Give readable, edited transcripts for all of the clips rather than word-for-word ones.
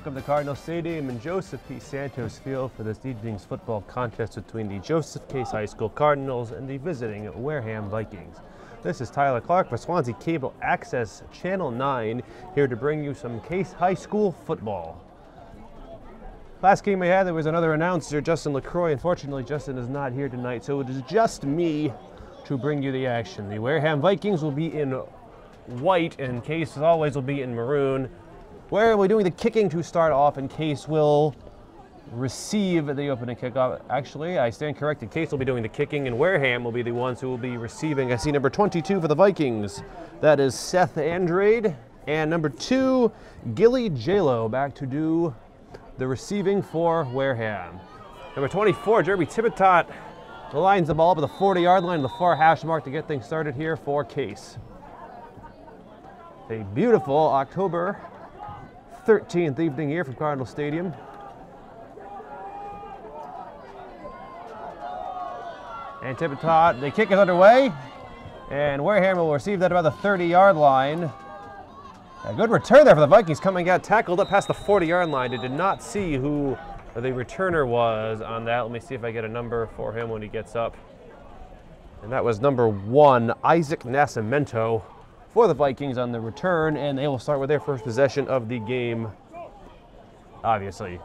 Welcome to Cardinal Stadium and Joseph P. Santos Field for this evening's football contest between the Joseph Case High School Cardinals and the visiting Wareham Vikings. This is Tyler Clark for Swansea Cable Access Channel 9, here to bring you some Case High School football. Last game we had, there was another announcer, Justin LaCroix. Unfortunately, Justin is not here tonight, so it is just me to bring you the action. The Wareham Vikings will be in white, and Case, as always, will be in maroon. Where we're doing the kicking to start off, and Case will receive the opening kickoff. Actually, I stand corrected. Case will be doing the kicking, and Wareham will be the ones who will be receiving. I see number 22 for the Vikings. That is Seth Andrade. And number 2, Gilly Jalo, back to do the receiving for Wareham. Number 24, Jeremy Tibitot, lines the ball up at the 40-yard line, the far hash mark to get things started here for Case. A beautiful October 13th evening here from Cardinal Stadium. And Tibitot, the kick is underway, and Wareham will receive that about the 30-yard line. A good return there for the Vikings, coming out, tackled up past the 40-yard line. I did not see who the returner was on that. Let me see if I get a number for him when he gets up. And that was number 1, Isaac Nascimento, for the Vikings on the return, and they will start with their first possession of the game, obviously.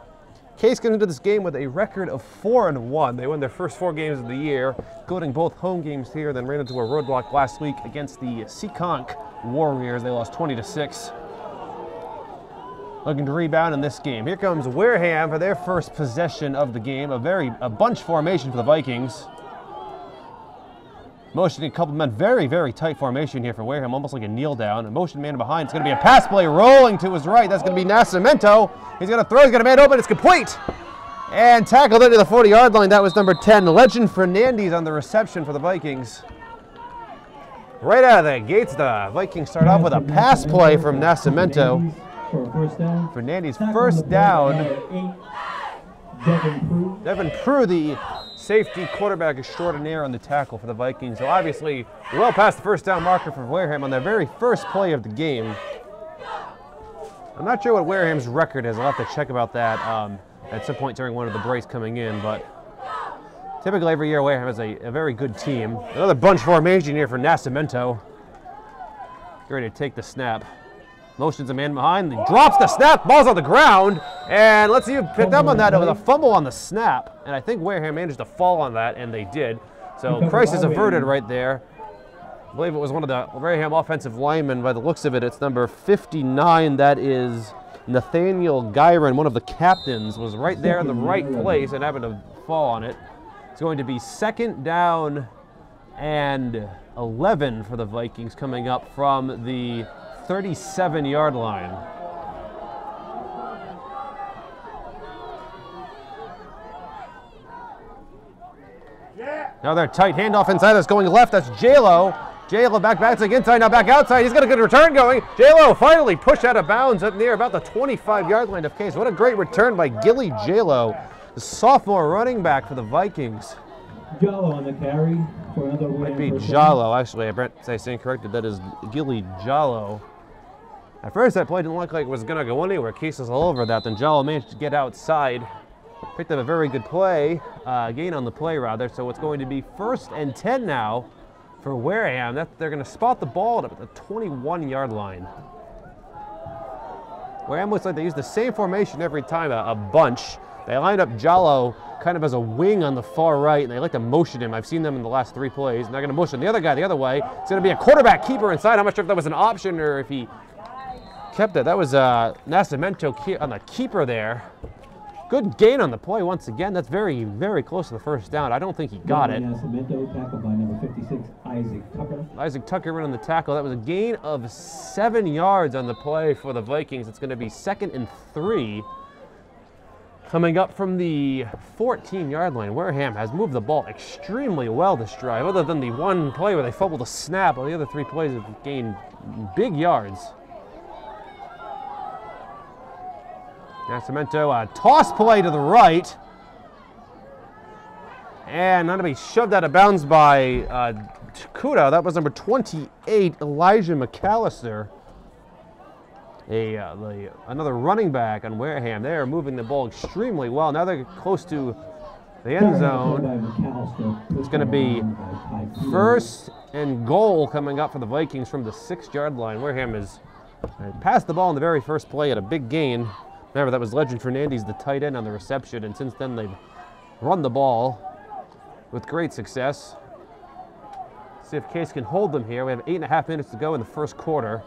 Case comes into this game with a record of 4-1. They won their first 4 games of the year, including both home games here, then ran into a roadblock last week against the Seekonk Warriors. They lost 20-6. Looking to rebound in this game. Here comes Wareham for their first possession of the game, a bunch formation for the Vikings. Motioning a couple men, very, very tight formation here for Wareham, almost like a kneel down. A motion man behind. It's going to be a pass play rolling to his right. That's going to be Nascimento. He's going to throw. He's got a man open. It's complete. And tackled into the 40-yard line. That was number 10, Legend Fernandez, on the reception for the Vikings. Right out of the gates, the Vikings start off with a pass play from Nascimento. Fernandez first down. Devin Prue, the safety quarterback extraordinaire on the tackle for the Vikings. So obviously, well past the first down marker for Wareham on their very first play of the game. I'm not sure what Wareham's record is. I'll have to check about that at some point during one of the breaks coming in. But typically every year Wareham has a very good team. Another bunch formation here for Nascimento. Ready to take the snap. Motions a man behind, he drops the snap, ball's on the ground, and let's see who picked up on that. It was a fumble on the snap, and I think Wareham managed to fall on that, and they did. So crisis averted right there. I believe it was one of the Wareham offensive linemen. By the looks of it, it's number 59. That is Nathaniel Gyron, one of the captains, was right there in the right place and happened to fall on it. It's going to be 2nd down and 11 for the Vikings coming up from the 37-yard line. Now they're tight handoff inside. That's going left. That's Jalo. Jalo back to the inside. Now back outside. He's got a good return going. Jalo finally pushed out of bounds up near about the 25-yard line of Case. What a great return by Gilly Jalo, the sophomore running back for the Vikings. Jalo on the carry for another win. Might be Jalo, actually. I stand corrected. That is Gilly Jalo. At first, that play didn't look like it was going to go anywhere. Case is all over that. Then Jalo managed to get outside. Picked up a very good play, gain on the play, rather. So it's going to be 1st and 10 now for Wareham. They're going to spot the ball at the 21-yard line. Wareham looks like they use the same formation every time, a bunch. They lined up Jalo kind of as a wing on the far right, and they like to motion him. I've seen them in the last 3 plays, and they're going to motion the other guy the other way. It's going to be a quarterback keeper inside. I'm not sure if that was an option or if he kept it. That was Nascimento on the keeper there. Good gain on the play once again. That's very, very close to the first down. I don't think he got it. Nascimento, tackled by number 56, Isaac Tucker. Isaac Tucker ran on the tackle. That was a gain of 7 yards on the play for the Vikings. It's going to be 2nd and 3. Coming up from the 14-yard line. Wareham has moved the ball extremely well this drive, other than the one play where they fumbled a snap. All the other 3 plays have gained big yards. Nascimento, a toss play to the right. And not to be shoved out of bounds by Takuda. That was number 28, Elijah McAllister. another running back on Wareham. They are moving the ball extremely well. Now they're close to the end zone. It's going to be first and goal coming up for the Vikings from the 6-yard line. Wareham has passed the ball in the very first play at a big gain. Remember, that was Legend Fernandez, the tight end, on the reception, and since then they've run the ball with great success. See if Case can hold them here. We have 8.5 minutes to go in the first quarter.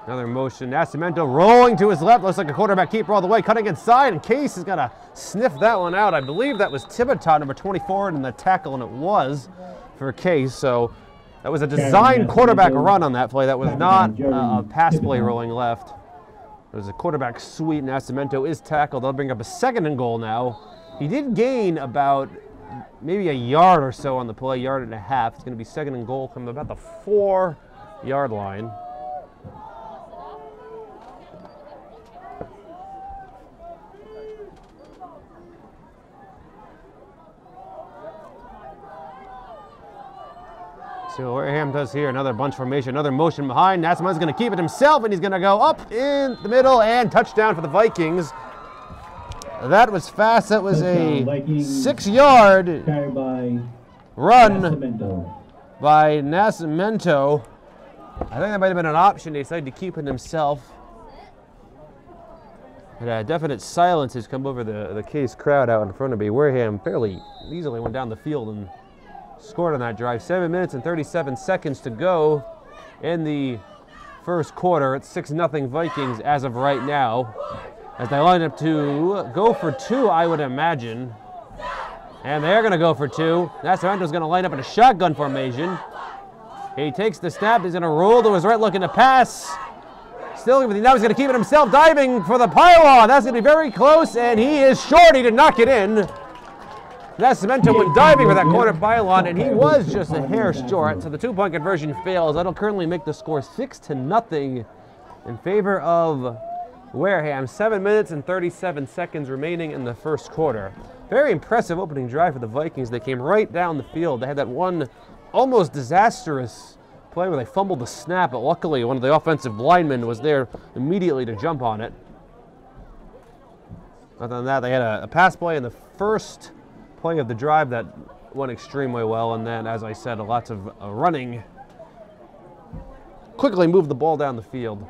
Another motion. Nascimento rolling to his left. Looks like a quarterback keeper all the way, cutting inside, and Case is going to sniff that one out. I believe that was Thibodeau, number 24, in the tackle, and it was for Case. So that was a designed quarterback run on that play. That was not a pass play rolling left. It was a quarterback sweep. Nascimento is tackled. They'll bring up a 2nd and goal now. He did gain about maybe a yard or so on the play, 1.5 yards. It's going to be 2nd and goal from about the 4-yard line. See what Wareham does here. Another bunch formation, another motion behind. Nascimento's going to keep it himself, and he's going to go up in the middle and touchdown for the Vikings. That was fast. That was a 6-yard run by Nascimento. I think that might have been an option. They decided to keep it himself. And a definite silence has come over the Case crowd out in front of me. Wareham fairly easily went down the field and scored on that drive. 7 minutes and 37 seconds to go in the first quarter. It's 6-0 Vikings as of right now, as they line up to go for 2, I would imagine. And they're going to go for 2. Nascimento's going to line up in a shotgun formation. He takes the snap. He's going to roll to his right, looking to pass. Still, now he's going to keep it himself, diving for the pylon. That's going to be very close, and he is short. He did not get in. Nascimento went diving for that corner pylon, and he was just a hair short, so the 2-point conversion fails. That'll currently make the score 6-0 in favor of Wareham. 7 minutes and 37 seconds remaining in the first quarter. Very impressive opening drive for the Vikings. They came right down the field. They had that one almost disastrous play where they fumbled the snap, but luckily one of the offensive linemen was there immediately to jump on it. Other than that, they had a pass play in the first play of the drive that went extremely well, and then, as I said, lots of running. Quickly moved the ball down the field.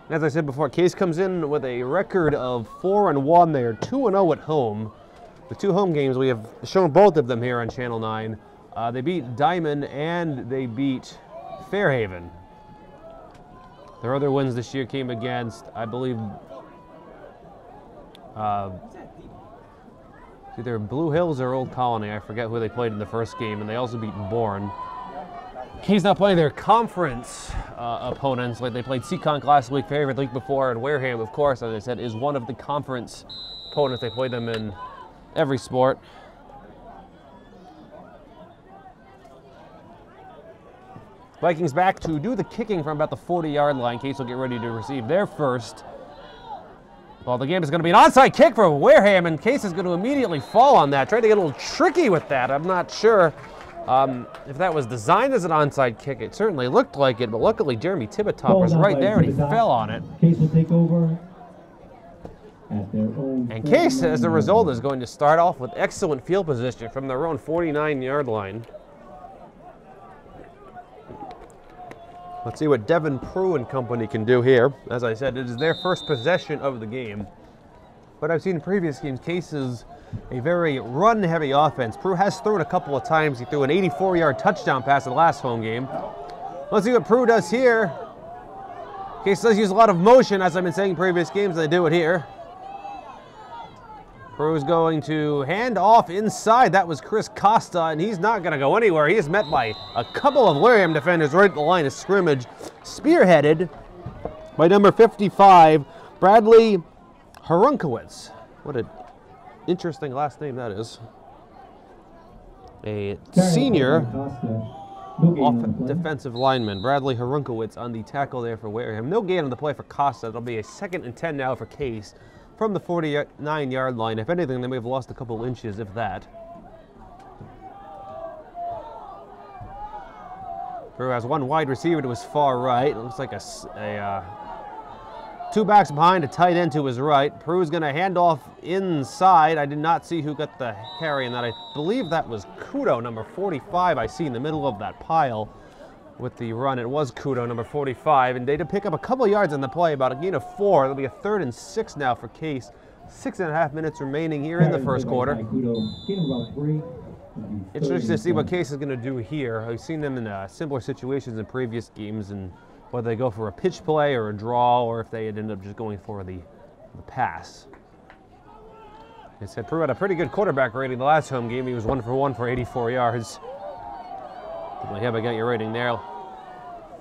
As I said before, Case comes in with a record of 4-1. They are 2-0 at home. The 2 home games, we have shown both of them here on Channel 9. They beat Diamond and they beat Fairhaven. Their other wins this year came against, I believe, either Blue Hills or Old Colony. I forget who they played in the first game, and they also beat Bourne. Case now playing their conference opponents. Like they played Seekonk last week, Fairhaven the week before, and Wareham, of course, as I said, is one of the conference opponents. They play them in every sport. Vikings back to do the kicking from about the 40-yard line. Case will get ready to receive their first. Well, the game is going to be an onside kick for Wareham, and Case is going to immediately fall on that. Trying to get a little tricky with that. I'm not sure if that was designed as an onside kick. It certainly looked like it, but luckily Jeremy Thibodeau was right there, and he fell on it. Case will take over at their own. And Case, as a result, is going to start off with excellent field position from their own 49-yard line. Let's see what Devin Prue and company can do here. As I said, it is their first possession of the game. But I've seen in previous games, Case is a very run-heavy offense. Prue has thrown a couple of times. He threw an 84-yard touchdown pass in the last home game. Let's see what Prue does here. Case does use a lot of motion, as I've been saying in previous games, and they do it here. Prue's going to hand off inside. That was Chris Costa, and he's not going to go anywhere. He is met by a couple of Wareham defenders right at the line of scrimmage, spearheaded by number 55, Bradley Harunkowitz. What an interesting last name that is. A senior defensive lineman, Bradley Harunkowitz, on the tackle there for Wareham. No gain on the play for Costa. It'll be a 2nd and 10 now for Case from the 49-yard line. If anything, they may have lost a couple inches, if that. Peru has one wide receiver to his far right. It looks like two backs behind, a tight end to his right. Peru's going to hand off inside. I did not see who got the carry in that. I believe that was Kudo, number 45. I see in the middle of that pile with the run. It was Kudo, number 45. And they did pick up a couple of yards on the play, about a gain of 4. It'll be a 3rd and 6 now for Case. 6.5 minutes remaining here in the first quarter. Interesting to see what Case is going to do here. I've seen them in similar situations in previous games, and whether they go for a pitch play or a draw, or if they had ended up just going for the pass. They said Peru had a pretty good quarterback rating the last home game. He was 1 for 1 for 84 yards. I have I got your rating there.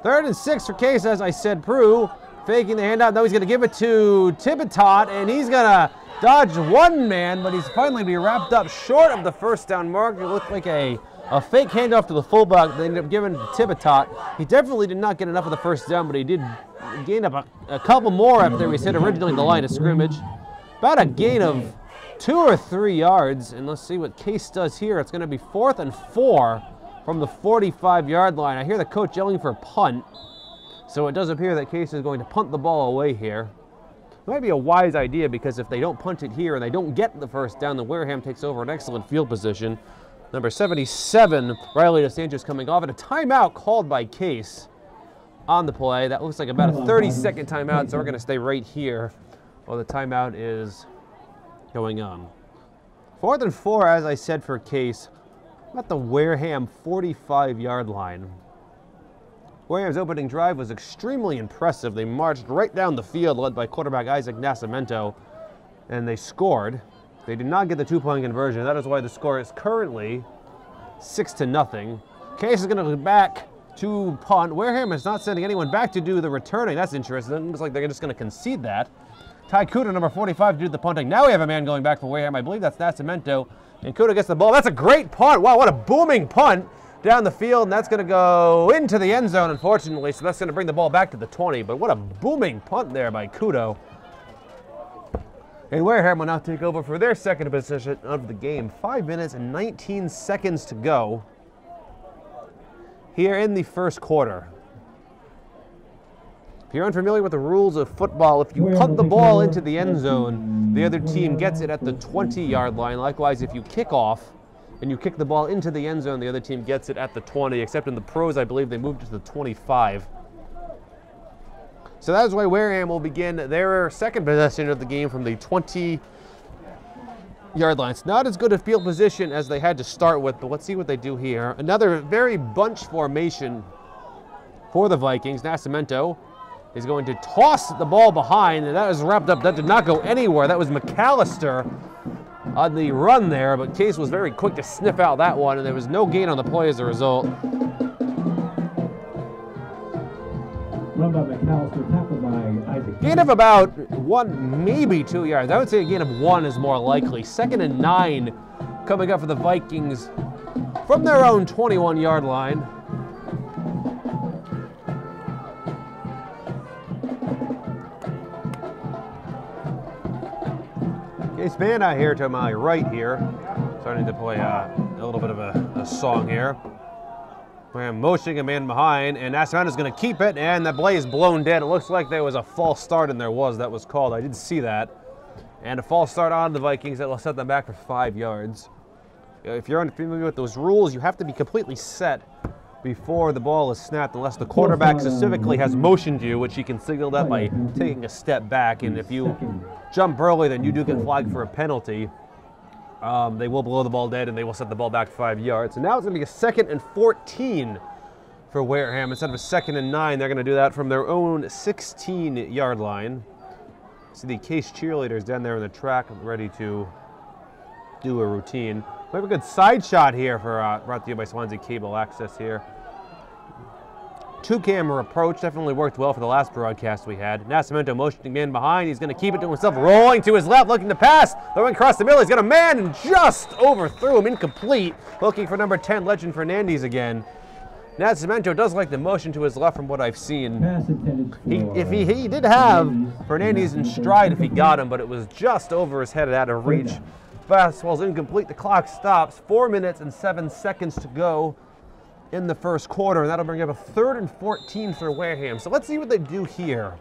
3rd and 6 for Case, as I said. Peru faking the handout. Now he's going to give it to Tibitot, and he's going to dodge one man, but he's finally be wrapped up short of the first down mark. It looked like a fake handoff to the fullback. They ended up giving it to Tibitot. He definitely did not get enough of the first down, but he did gain up a couple more after he hit originally the line of scrimmage. About a gain of 2 or 3 yards, and let's see what Case does here. It's going to be 4th and 4 from the 45-yard line. I hear the coach yelling for punt, so it does appear that Case is going to punt the ball away here. It might be a wise idea, because if they don't punt it here and they don't get the first down, then Wareham takes over an excellent field position. Number 77, Riley DeSantis, coming off at a timeout called by Case on the play. That looks like about a 30-second timeout, so we're going to stay right here while the timeout is going on. 4th and 4, as I said, for Case, at the Wareham 45-yard line. Wareham's opening drive was extremely impressive. They marched right down the field, led by quarterback Isaac Nascimento, and they scored. They did not get the 2-point conversion. That is why the score is currently 6-0. Case is going to go back to punt. Wareham is not sending anyone back to do the returning. That's interesting. It looks like they're just going to concede that. Ty Kudo, number 45, to do the punting. Now we have a man going back for Wareham. I believe that's Nascimento. And Kudo gets the ball. That's a great punt. Wow, what a booming punt down the field. And that's going to go into the end zone, unfortunately. So that's going to bring the ball back to the 20. But what a booming punt there by Kudo. And Wareham will now take over for their second possession of the game. 5 minutes and 19 seconds to go here in the first quarter. If you're unfamiliar with the rules of football, if you punt the ball into the end zone, the other team gets it at the 20-yard line. Likewise, if you kick off and you kick the ball into the end zone, the other team gets it at the 20, except in the pros, I believe they moved it to the 25. So that is why Wareham will begin their second possession of the game from the 20-yard line. It's not as good a field position as they had to start with, but let's see what they do here. Another very bunch formation for the Vikings. Nascimento is going to toss the ball behind, and that is wrapped up. That did not go anywhere. That was McAllister on the run there, but Case was very quick to sniff out that one, and there was no gain on the play as a result. Run by McAllister, tackled by Isaac. Gain of about 1, maybe 2 yards. I would say a gain of 1 is more likely. 2nd and 9 coming up for the Vikings from their own 21-yard line. Case man out here to my right here, starting to play a little bit of a song here. We're motioning a man behind, and Nascimento's going to keep it, and the play is blown dead. It looks like there was a false start, and that was called. I did see that. And a false start on the Vikings that will set them back for 5 yards. If you're unfamiliar with those rules, you have to be completely set before the ball is snapped, unless the quarterback specifically has motioned you, which you can signal that by taking a step back. And if you jump early, then you do get flagged for a penalty. They will blow the ball dead, and they will set the ball back 5 yards. So now it's going to be a 2nd and 14 for Wareham. Instead of a 2nd and 9, they're going to do that from their own 16-yard line. See the Case cheerleaders down there in the track ready to do a routine. We have a good side shot here for brought to you by Swansea Cable Access here. 2-camera approach definitely worked well for the last broadcast we had. Nascimento motioning man behind. He's going to keep it to himself, rolling to his left, looking to pass. Throwing across the middle. He's got a man and just overthrew him, incomplete. Looking for number 10, Legend Fernandez again. Nascimento does like the motion to his left from what I've seen. He did have Fernandez in stride if he got him, but it was just over his head and out of reach. Fastball's incomplete. The clock stops. 4 minutes and 7 seconds to go in the first quarter, and that'll bring up a 3rd and 14 for Wareham. So let's see what they do here.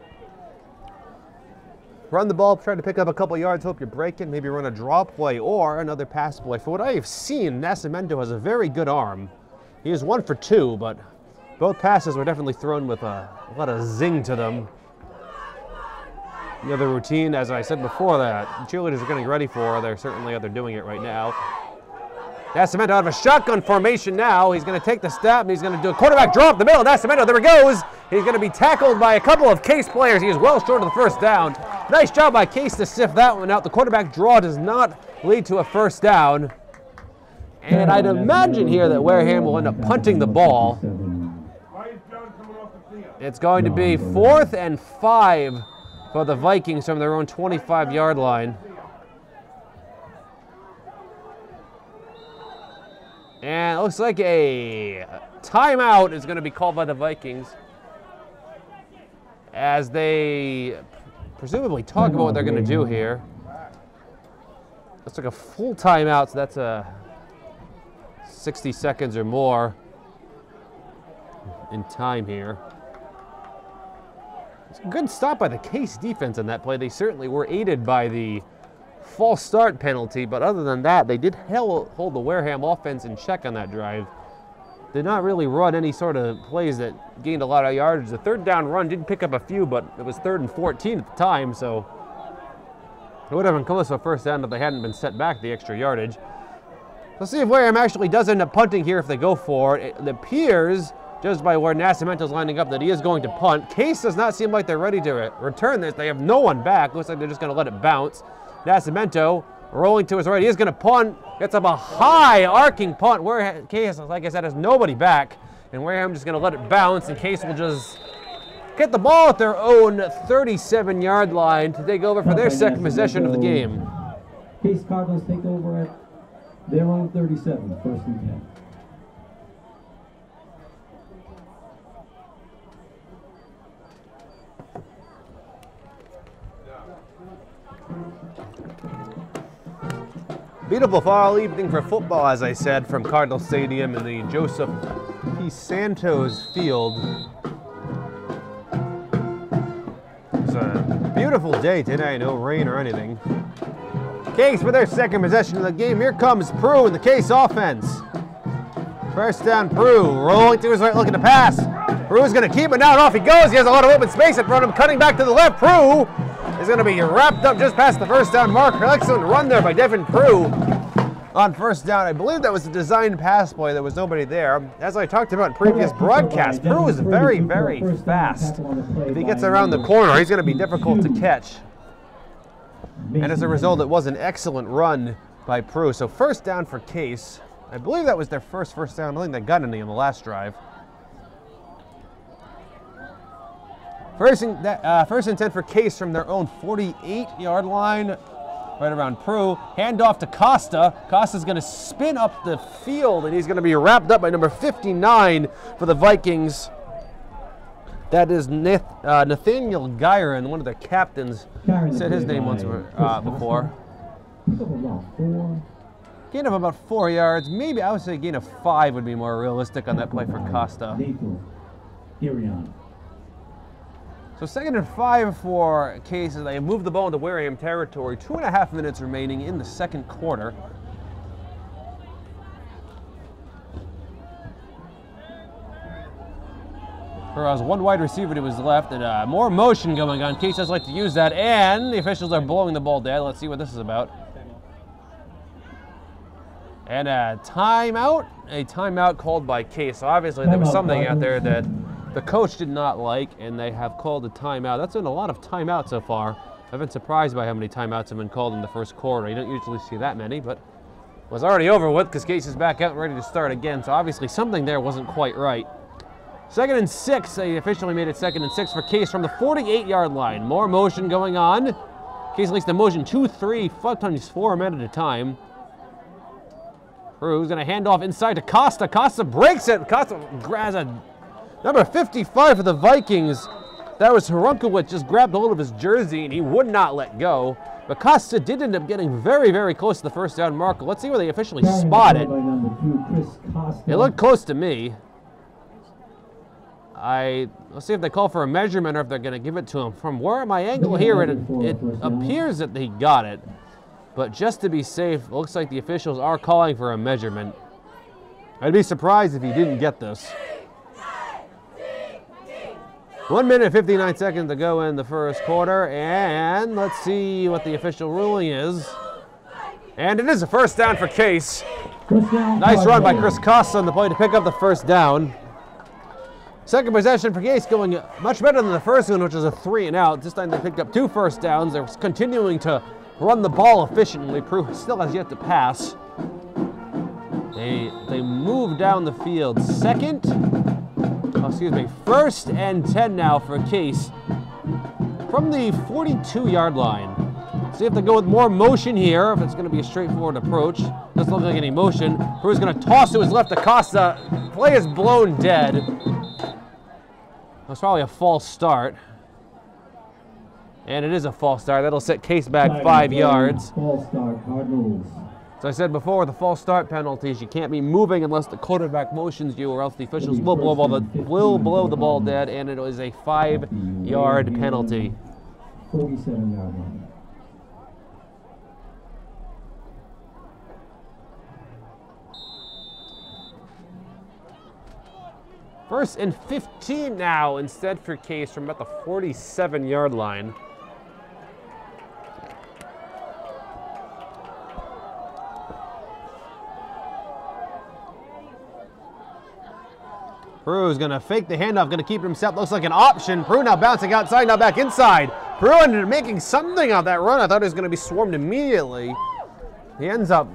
Run the ball, try to pick up a couple yards, hope you're breaking, maybe run a draw play or another pass play. For what I have seen, Nascimento has a very good arm. He is 1 for 2, but both passes were definitely thrown with a lot of zing to them. The other routine, as I said before, that cheerleaders are getting ready for, they're certainly they're doing it right now. Nascimento out of a shotgun formation now. He's going to take the step, and he's going to do a quarterback draw up the middle. Nascimento, there he goes. He's going to be tackled by a couple of Case players. He is well short of the first down. Nice job by Case to sift that one out. The quarterback draw does not lead to a first down. And I'd imagine here that Wareham will end up punting the ball. It's going to be 4th and 5 for the Vikings from their own 25-yard line. And it looks like a timeout is going to be called by the Vikings as they presumably talk about what they're going to do here. Looks like a full timeout, so that's 60 seconds or more in time here. It's a good stop by the Case defense on that play. They certainly were aided by the false start penalty, but other than that, they did hold the Wareham offense in check on that drive. Did not really run any sort of plays that gained a lot of yardage. The 3rd down run did pick up a few, but it was 3rd and 14 at the time, so it would have been close to a first down if they hadn't been set back the extra yardage. Let's see if Wareham actually does end up punting here if they go for it. It appears, just by where Nascimento's lining up, that he is going to punt. Case does not seem like they're ready to return this. They have no one back. Looks like they're just going to let it bounce. Nascimento rolling to his right. He is going to punt. Gets up a high arcing punt. Where Case, like I said, has nobody back. And Wareham just going to let it bounce. And Case will just get the ball at their own 37-yard line to take over for their second possession of the game. Case Cardinals take over at their own 37, 1st and 10. Beautiful fall evening for football, as I said, from Cardinal Stadium in the Joseph P. Santos field. It's a beautiful day today, no rain or anything. Case with their second possession of the game. Here comes Prue in the Case offense. First down, Prue rolling to his right, looking to pass. Prue's going to keep it now, and off he goes. He has a lot of open space in front of him, cutting back to the left. Prue is going to be wrapped up just past the first down marker. Excellent run there by Devin Prue on first down. I believe that was a designed pass play. There was nobody there. As I talked about in previous broadcasts, Prue is very, very fast. If he gets around the corner, he's going to be difficult to catch. And as a result, it was an excellent run by Prue. So first down for Case. I believe that was their first down. I don't think they got any on the last drive. First and 10 for Case from their own 48-yard line, right around Prue. Handoff to Costa. Costa's going to spin up the field, and he's going to be wrapped up by number 59 for the Vikings. That is Nathaniel Gyron, one of their captains. Said his name once before. Gain of about 4 yards. Maybe I would say gain of 5 would be more realistic on that play for Costa. So 2nd and 5 for Case as they move the ball into Wareham territory. 2.5 minutes remaining in the second quarter. There was one wide receiver to his left, and more motion going on. Case does like to use that, and the officials are blowing the ball dead. Let's see what this is about. And a timeout called by Case. So obviously there was something out there that the coach did not like, and they have called a timeout. That's been a lot of timeouts so far. I've been surprised by how many timeouts have been called in the first quarter. You don't usually see that many, but it was already over with because Case is back out and ready to start again. So obviously something there wasn't quite right. 2nd and 6. They officially made it 2nd and 6 for Case from the 48-yard line. More motion going on. Case leads the motion 2-3, 4 men at a time. Prue's going to hand off inside to Costa. Costa breaks it. Costa grabs a number 55 for the Vikings. That was Hrunkowicz, just grabbed hold of his jersey, and he would not let go. But Costa did end up getting very, very close to the first down marker. Let's see where they officially spot it. It looked close to me. Let's see if they call for a measurement or if they're going to give it to him. From where my angle here, it appears that he got it. But just to be safe, looks like the officials are calling for a measurement. I'd be surprised if he didn't get this. 1 minute, 59 seconds to go in the first quarter, and let's see what the official ruling is. And it is a first down for Case. Nice run by Chris Costa on the play to pick up the first down. Second possession for Case going much better than the first one, which was a 3 and out. This time they picked up 2 first downs. They're continuing to run the ball efficiently. Prue still has yet to pass. They move down the field. First and 10 now for Case from the 42-yard line. See if they go with more motion here, if it's going to be a straightforward approach. Doesn't look like any motion. Prue's going to toss to his left to Costa. Play is blown dead. That's probably a false start. And it is a false start. That'll set Case back 5 yards. False start, Cardinals. As I said before, the false start penalties, you can't be moving unless the quarterback motions you, or else the officials will blow the ball dead, and it is a 5-yard penalty. 47-yard line. First and 15 now instead for Case from about the 47-yard line. Prue is going to fake the handoff, going to keep it himself. Looks like an option. Prue now bouncing outside, now back inside. Prue ended up making something on that run. I thought he was going to be swarmed immediately. He ends up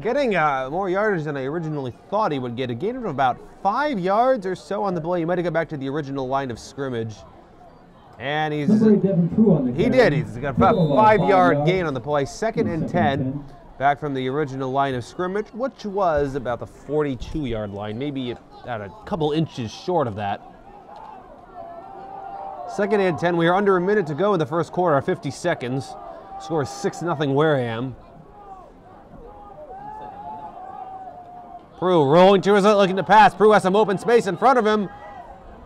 getting more yardage than I originally thought he would get. A gain of about 5 yards or so on the play. He might have got back to the original line of scrimmage. And he did. He's got about a 5-yard gain on the play. Second and 10. Back from the original line of scrimmage, which was about the 42-yard line, maybe at a couple inches short of that. Second and 10. We are under a minute to go in the first quarter, 50 seconds. Score is 6-0 Wareham. Prue rolling to his right, looking to pass. Prue has some open space in front of him,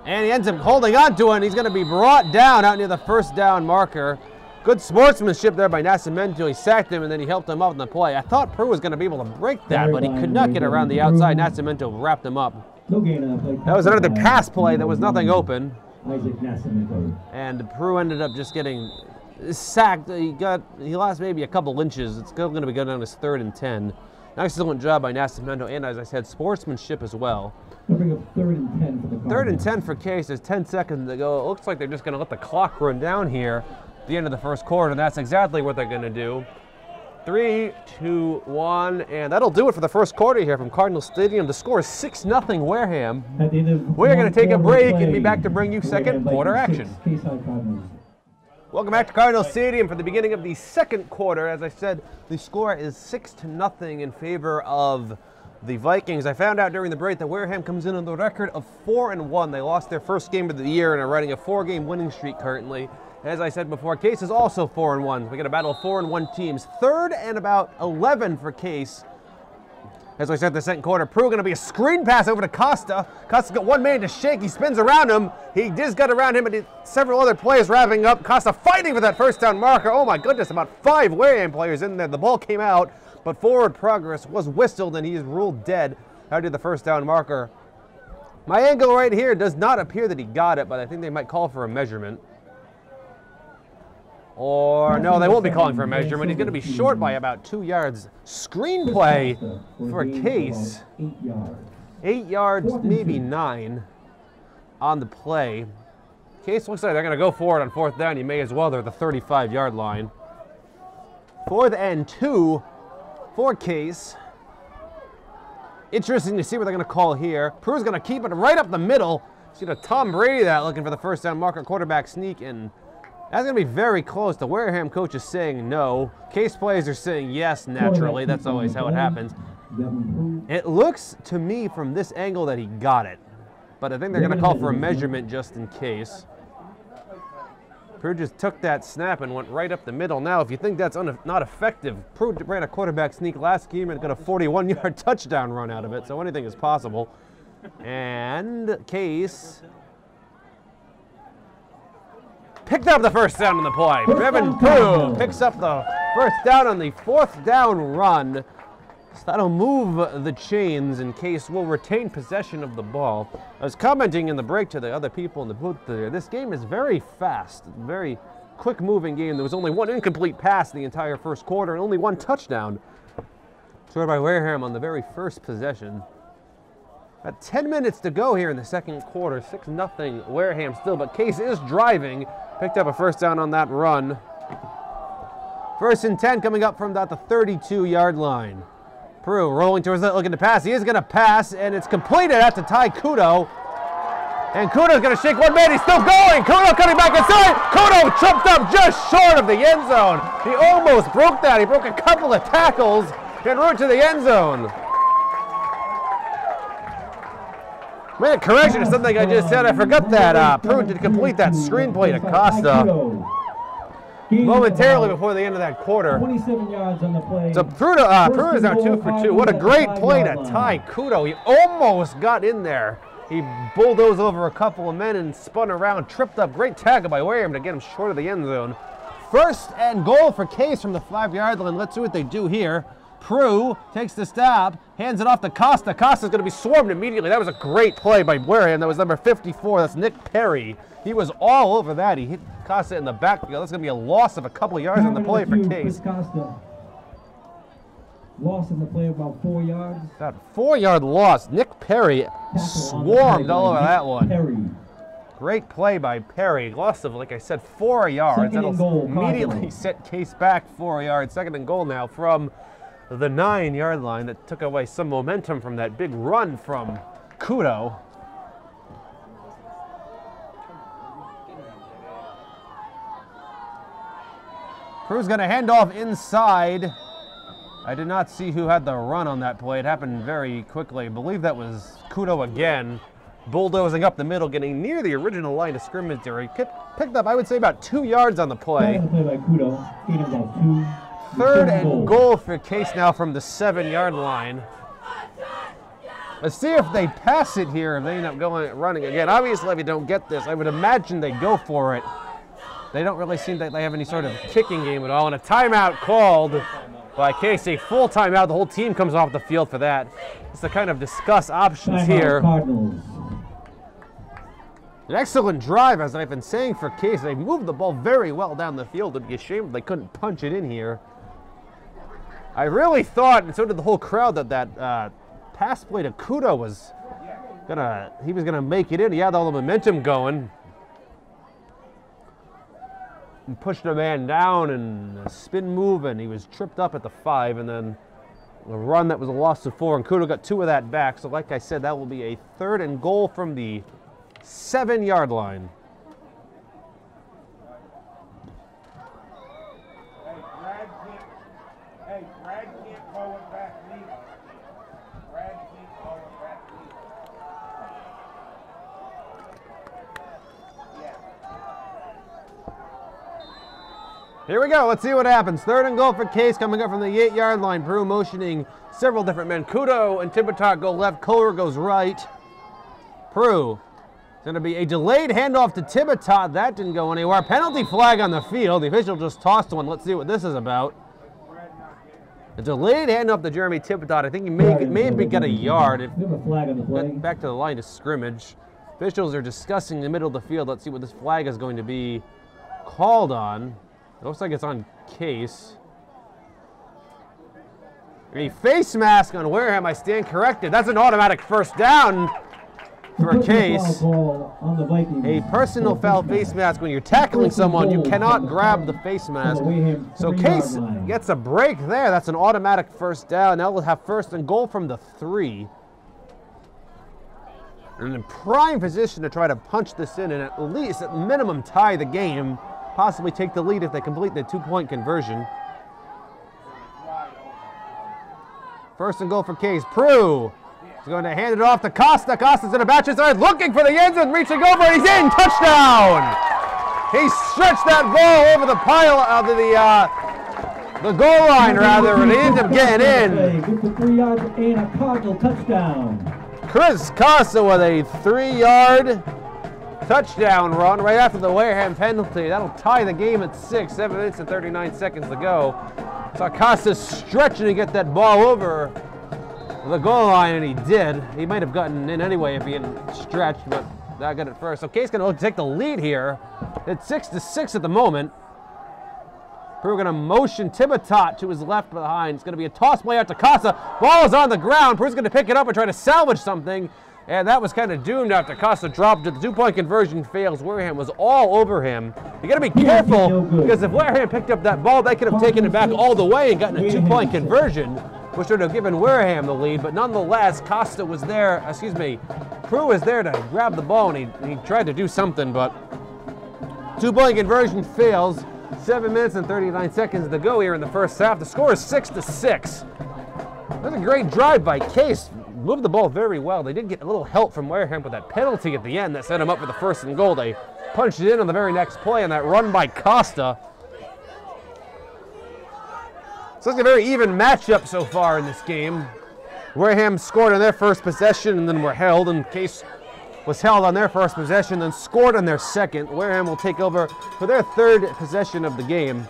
and he ends up holding on to it, and he's going to be brought down out near the first down marker. Good sportsmanship there by Nascimento. He sacked him, and then he helped him out in the play. I thought Prue was going to be able to break that, but he could not get around the outside. Nascimento wrapped him up. That was another pass play. There was nothing open. And Prue ended up just getting sacked. He lost maybe a couple inches. It's still going to be going down as 3rd and 10. Excellent job by Nascimento, and as I said, sportsmanship as well. Bring up 3rd and 10 for the Cardinals. 3rd and 10 for Case. There's 10 seconds to go. It looks like they're just going to let the clock run down here at the end of the first quarter, and that's exactly what they're going to do. 3, 2, 1, and that'll do it for the first quarter here from Cardinal Stadium. The score is 6-0 Wareham. We're going to take a break and be back to bring you second quarter action. Welcome back to Cardinal Stadium for the beginning of the second quarter. As I said, the score is 6-0 in favor of the Vikings. I found out during the break that Wareham comes in on the record of 4-1. They lost their first game of the year and are riding a 4-game winning streak currently. As I said before, Case is also 4-1. We got a battle of 4-1 teams. 3rd and about 11 for Case. As I said, the second quarter, Prue going to be a screen pass over to Costa. Costa's got one man to shake. He spins around him. He just got around him, but several other players wrapping up. Costa fighting for that first down marker. Oh my goodness, about 5 Wareham players in there. The ball came out, but forward progress was whistled, and he is ruled dead out to the first down marker. My angle right here does not appear that he got it, but I think they might call for a measurement. Or, no, they won't be calling for a measurement. He's going to be short by about 2 yards. Screenplay for Case. 8 yards, maybe 9 on the play. Case looks like they're going to go for it on 4th down. You may as well. They're at the 35-yard line. 4th and 2 for Case. Interesting to see what they're going to call here. Prue's going to keep it right up the middle. See the Tom Brady that looking for the first down marker, quarterback sneak, and that's going to be very close. The Wareham coach is saying no. Case players are saying yes, naturally. That's always how it happens. It looks to me from this angle that he got it, but I think they're going to call for a measurement just in case. Prue just took that snap and went right up the middle. Now, if you think that's not effective, Prue ran a quarterback sneak last game and got a 41-yard touchdown run out of it, so anything is possible. And Case picked up the first down on the play. Bevan Prue picks up the first down on the 4th down run. So that'll move the chains in case we'll retain possession of the ball. I was commenting in the break to the other people in the booth there. This game is very fast, very quick moving game. There was only one incomplete pass the entire first quarter and only one touchdown scored by Wareham on the very first possession. About 10 minutes to go here in the second quarter. 6-0 Wareham still, but Case is driving. Picked up a first down on that run. 1st and 10 coming up from about the 32-yard line. Prue rolling towards it, looking to pass. He is going to pass, and it's completed at the Ty Kudo. And Kudo's going to shake one man. He's still going. Kudo coming back inside. Kudo tripped up just short of the end zone. He almost broke that. He broke a couple of tackles en route to the end zone. Made a correction to something I just said. I forgot that Prue did complete that screenplay to Costa momentarily before the end of that quarter. 27 yards on the play. So Prue is now 2 for 2. What a great play to Ty Kudo. He almost got in there. He bulldozed over a couple of men and spun around, tripped up. Great tackle by Wareham to get him short of the end zone. 1st and goal for Case from the 5-yard line. Let's see what they do here. Prue takes the stab, hands it off to Costa. Costa's going to be swarmed immediately. That was a great play by Wareham. That was number 54. That's Nick Perry. He was all over that. He hit Costa in the backfield. That's going to be a loss of a couple of yards on the play for Case. Costa. Loss in the play about 4 yards. That 4-yard loss. Nick Perry swarmed all over that one. Perry. Great play by Perry. Loss of, like I said, 4 yards. That'll immediately set Case back 4 yards. 2nd and goal now from the 9-yard line. That took away some momentum from that big run from Kudo. Prue's going to hand off inside. I did not see who had the run on that play. It happened very quickly. I believe that was Kudo again, bulldozing up the middle, getting near the original line of scrimmage there. He picked up, I would say, about 2 yards on the play. Play by Kudo. Gained about 2. 3rd and goal for Case now from the 7-yard line. Let's see if they pass it here, if they end up running again. Obviously, if you don't get this, I would imagine they go for it. They don't really seem that they have any sort of kicking game at all. And a timeout called by Case, a full timeout. The whole team comes off the field for that. It's to kind of discuss options here. Cardinals. An excellent drive, as I've been saying, for Case. They moved the ball very well down the field. It'd be a shame if they couldn't punch it in here. I really thought, and so did the whole crowd, that pass play to Kudo was gonna make it in. He had all the momentum going. And pushed a man down and a spin move, and he was tripped up at the 5, and then a run that was a loss of 4, and Kudo got 2 of that back. So like I said, that will be a 3rd and goal from the 7-yard line. Brad can't call it back neither. Brad can't call it back neither. Yeah. Here we go. Let's see what happens. 3rd and goal for Case coming up from the 8-yard line. Prue motioning several different men. Kudo and Tibitot go left. Kohler goes right. Prue. It's going to be a delayed handoff to Tibitot. That didn't go anywhere. Penalty flag on the field. The official just tossed one. Let's see what this is about. A delayed handoff to Jeremy Tibitot. I think he may get a yard. If a flag on the play. Back to the line of scrimmage. Officials are discussing the middle of the field. Let's see what this flag is going to be called on. It looks like it's on Case. A face mask on Wareham. I stand corrected. That's an automatic first down for Case. A personal foul face mask. When you're tackling someone, you cannot grab the face mask. So Case gets a break there. That's an automatic first down. Now we'll have 1st and goal from the 3. And in prime position to try to punch this in and at least, at minimum, tie the game. Possibly take the lead if they complete the 2-point conversion. 1st and goal for Case. Prue is going to hand it off to Costa. Costa's in a batch inside, looking for the end zone, reaching over, and he's in. Touchdown! He stretched that ball over the pile of the goal line, rather, and he ended up getting in. Good for 3 yards and a Cardinal touchdown. Chris Costa with a 3-yard touchdown run right after the Wareham penalty. That'll tie the game at 6, 7 minutes and 39 seconds to go. So Acosta stretching to get that ball over the goal line, and he did. He might have gotten in anyway if he hadn't stretched, but that got it first. So Case's going to take the lead here. It's 6-6 at the moment. We're going to motion Thibodeau to his left behind. It's going to be a toss play out to Costa. Ball is on the ground. Prue's going to pick it up and try to salvage something. And that was kind of doomed after Costa dropped it. The 2-point conversion fails. Wareham was all over him. You got to be careful because if Wareham picked up that ball, they could have taken it back all the way and gotten a 2-point conversion, which would have given Wareham the lead. But nonetheless, Costa was there, Prue was there to grab the ball, and he tried to do something, but 2-point conversion fails. 7 minutes and 39 seconds to go here in the first half. The score is 6-6. That's a great drive by Case. Moved the ball very well. They did get a little help from Wareham with that penalty at the end that set him up for the first and goal. They punched it in on the very next play on that run by Costa. So it's a very even matchup so far in this game. Wareham scored on their first possession and then were held, and Case was held on their first possession, then scored on their second. Wareham will take over for their third possession of the game.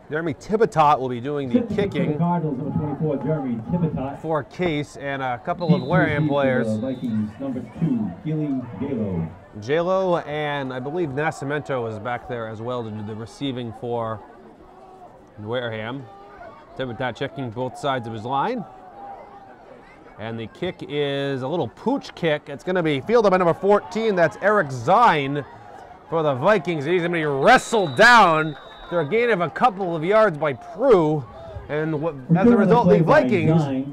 Jeremy Thibodeau will be doing the kicking Cardinals, number 24, Jeremy Thibodeau. for Case, and a couple of Wareham players. Vikings, number 2, Gilly Galo. J-Lo and I believe Nascimento is back there as well to do the receiving for Wareham. Thibodeau checking both sides of his line. And the kick is a little pooch kick. It's going to be fielded by number 14. That's Eric Zine for the Vikings. He's going to be wrestled down after a gain of a couple of yards by Prue. And as a result, the Vikings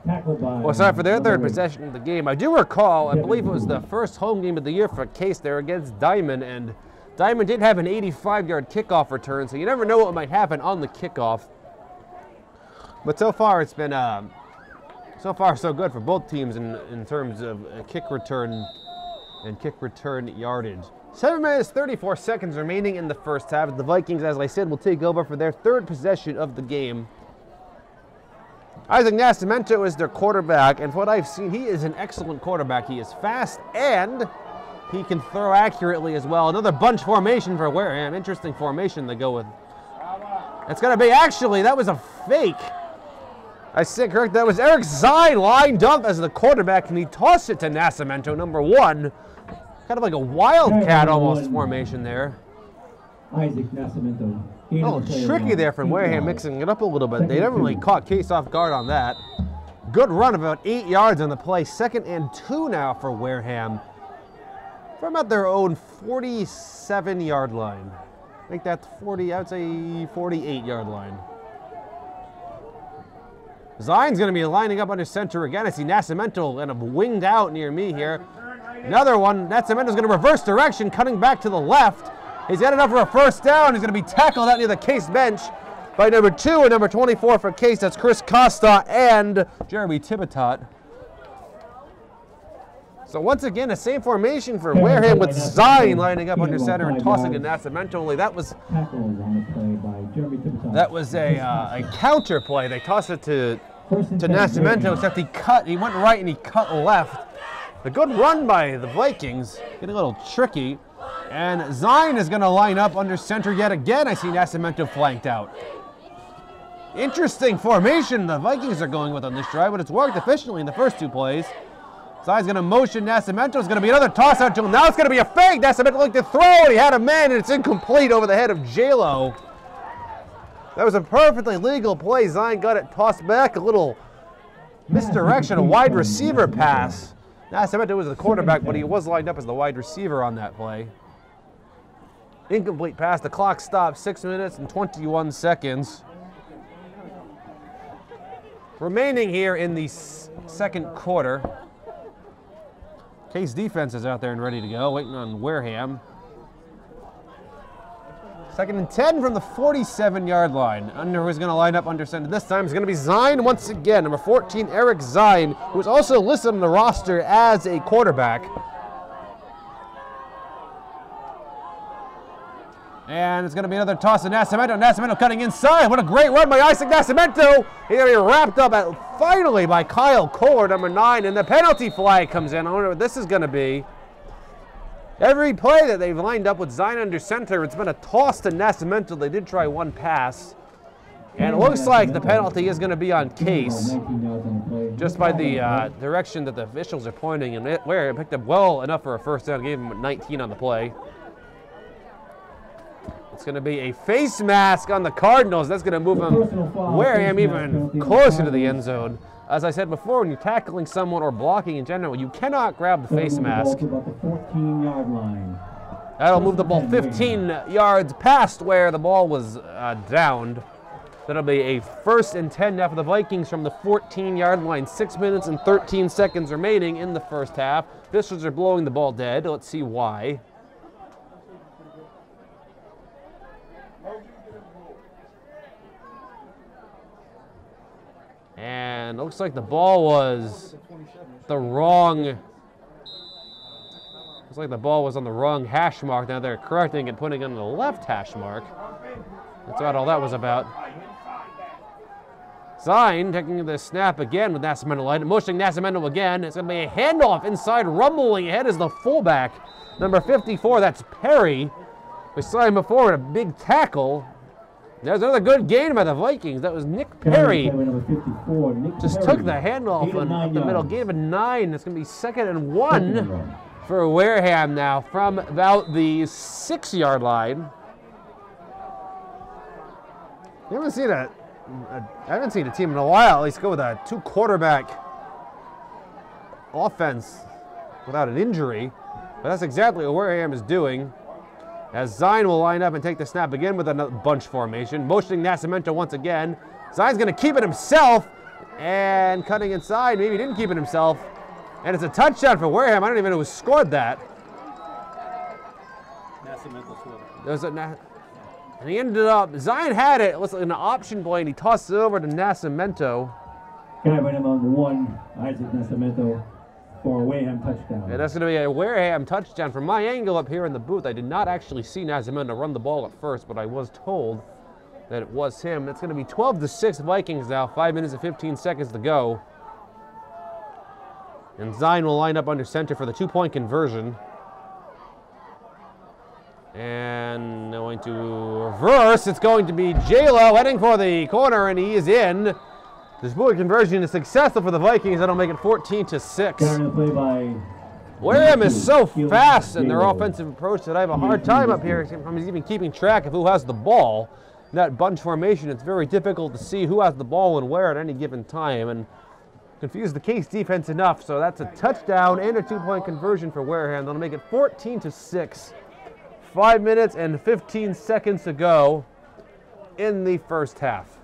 well, sorry, for their third possession of the game. I do recall, I believe it was the first home game of the year for Case there against Diamond, and Diamond did have an 85-yard kickoff return, so you never know what might happen on the kickoff. But so far, it's been so far so good for both teams in terms of kick return and kick return yardage. 7 minutes, 34 seconds remaining in the first half. The Vikings, as I said, will take over for their third possession of the game. Isaac Nascimento is their quarterback, and from what I've seen, he is an excellent quarterback. He is fast, and he can throw accurately as well. Another bunch formation for Wareham. Interesting formation to go with. It's going to be, actually, that was a fake. I said correct. That was Eric Zine lined up as the quarterback, and he tossed it to Nascimento, number 1. Kind of like a wildcat almost formation there. Isaac Nascimento. Oh, tricky there from Wareham, mixing it up a little bit. They never really caught Case off guard on that. Good run, about 8 yards on the play. 2nd and 2 now for Wareham from about their own 47-yard line. I think that's 40, I would say 48-yard line. Zine's going to be lining up under center again. I see Nascimento kind of winged out near me here. Another one. Nascimento's going to reverse direction, cutting back to the left. He's got enough for a first down. He's going to be tackled out near the Case bench by number 2 and number 24 for Case. That's Chris Costa and Jeremy Thibodeau. So once again, the same formation for Wareham with Zine lining up under center and tossing to Nascimento. Only that was a counter play. They tossed it to Nascimento, except he went right and he cut left. A good run by the Vikings, getting a little tricky. And Zine is going to line up under center yet again. I see Nascimento flanked out. Interesting formation the Vikings are going with on this drive, but it's worked efficiently in the first 2 plays. Zine's going to motion Nascimento. It's going to be another toss out to him. Now it's going to be a fake. Nascimento looked to throw, and he had a man, and it's incomplete over the head of J-Lo. That was a perfectly legal play. Zine got it tossed back. A little misdirection, a wide receiver pass. Nascimento was the quarterback, but he was lined up as the wide receiver on that play. Incomplete pass. The clock stops. 6 minutes and 21 seconds. Remaining here in the second quarter. Case defense is out there and ready to go, waiting on Wareham. 2nd and 10 from the 47-yard line. Under who's going to line up under center this time is going to be Zine once again. Number 14, Eric Zine, who is also listed on the roster as a quarterback. And it's going to be another toss to Nascimento. Nascimento cutting inside. What a great run by Isaac Nascimento. He's going to be wrapped up finally by Kyle Kohler, number 9. And the penalty flag comes in. I wonder what this is going to be. Every play that they've lined up with Zion under center, it's been a toss to Nascimento. They did try one pass. And it looks like the penalty is going to be on Case, just by the direction that the officials are pointing. And Wareham picked up well enough for a first down, gave him 19 on the play. It's going to be a face mask on the Cardinals. That's going to move him, Wareham, even closer to the end zone. As I said before, when you're tackling someone or blocking in general, you cannot grab the face mask. That'll move the ball 15 yards past where the ball was downed. That'll be a 1st and 10 now for the Vikings from the 14-yard line. 6 minutes and 13 seconds remaining in the first half. Officials are blowing the ball dead. Let's see why. And it looks like the ball was the wrong. Looks like the ball was on the wrong hash mark. Now they're correcting and putting it on the left hash mark. That's about all that was about. Zine taking the snap again with Nascimento light, motioning Nascimento again. It's going to be a handoff inside, rumbling ahead is the fullback, number 54. That's Perry. We saw him before in a big tackle. There's another good gain by the Vikings. That was Nick Perry. Just took the handoff up the middle, gave a 9. It's going to be 2nd and 1 for Wareham now from about the 6-yard line. I haven't seen a team in a while at least go with a 2-quarterback offense without an injury. But that's exactly what Wareham is doing. As Zine will line up and take the snap again with a bunch formation. Motioning Nascimento once again. Zine's going to keep it himself. And cutting inside. Maybe he didn't keep it himself. And it's a touchdown for Wareham. I don't even know who scored that. Nascimento scored. And he ended up, Zion had it. It was an option play, and he tossed it over to Nascimento. Can I bring him on 1, Isaac Nascimento, for a Wareham touchdown? Yeah, that's going to be a Wareham touchdown. From my angle up here in the booth, I did not actually see Nascimento run the ball at first, but I was told that it was him. It's going to be 12-6 Vikings now, 5 minutes and 15 seconds to go. And Zion will line up under center for the 2-point conversion. And going to reverse. It's going to be J-Lo heading for the corner, and he is in. This two-point conversion is successful for the Vikings. That'll make it 14-6. Wareham is so fast in their offensive approach that I have a hard time up here even keeping track of who has the ball. In that bunch formation, it's very difficult to see who has the ball and where at any given time, and confuse the Case defense enough. So that's a touchdown and a 2-point conversion for Wareham. That'll make it 14-6. 5 minutes and 15 seconds to go in the first half.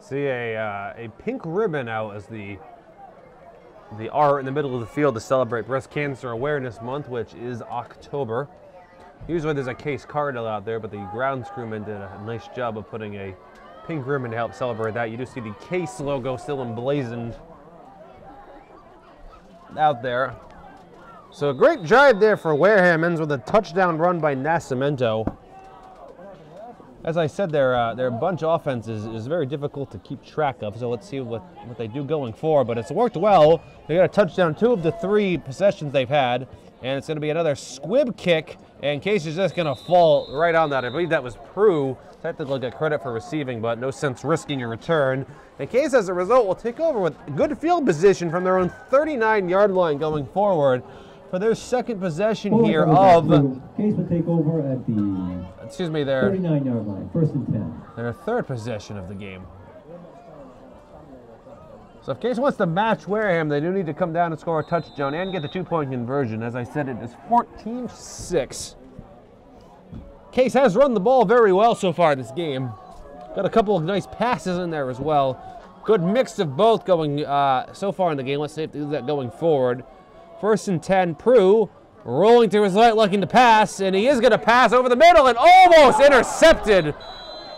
See a pink ribbon out as the art in the middle of the field to celebrate Breast Cancer Awareness Month, which is October. Usually there's a Case Cardinal out there, but the grounds crewmen did a nice job of putting a pink ribbon to help celebrate that. You do see the Case logo still emblazoned out there. So a great drive there for Wareham, ends with a touchdown run by Nascimento. As I said, their bunch offense is very difficult to keep track of, so let's see what they do going forward. But it's worked well. They got a touchdown 2 of the 3 possessions they've had, and it's going to be another squib kick, and Case is just going to fall right on that. I believe that was Prue. Technically get credit for receiving, but no sense risking a return. And Case, as a result, will take over with good field position from their own 39-yard line going forward for their second possession here of... Case will take over at the... Excuse me, their 39-yard line, 1st and 10. Their third possession of the game. So if Case wants to match Wareham, they do need to come down and score a touchdown and get the 2-point conversion. As I said, it is 14-6. Case has run the ball very well so far this game. Got a couple of nice passes in there as well. good mix of both going so far in the game. Let's see if they do that going forward. 1st and 10, Prue rolling to his right, looking to pass, and he is going to pass over the middle and almost intercepted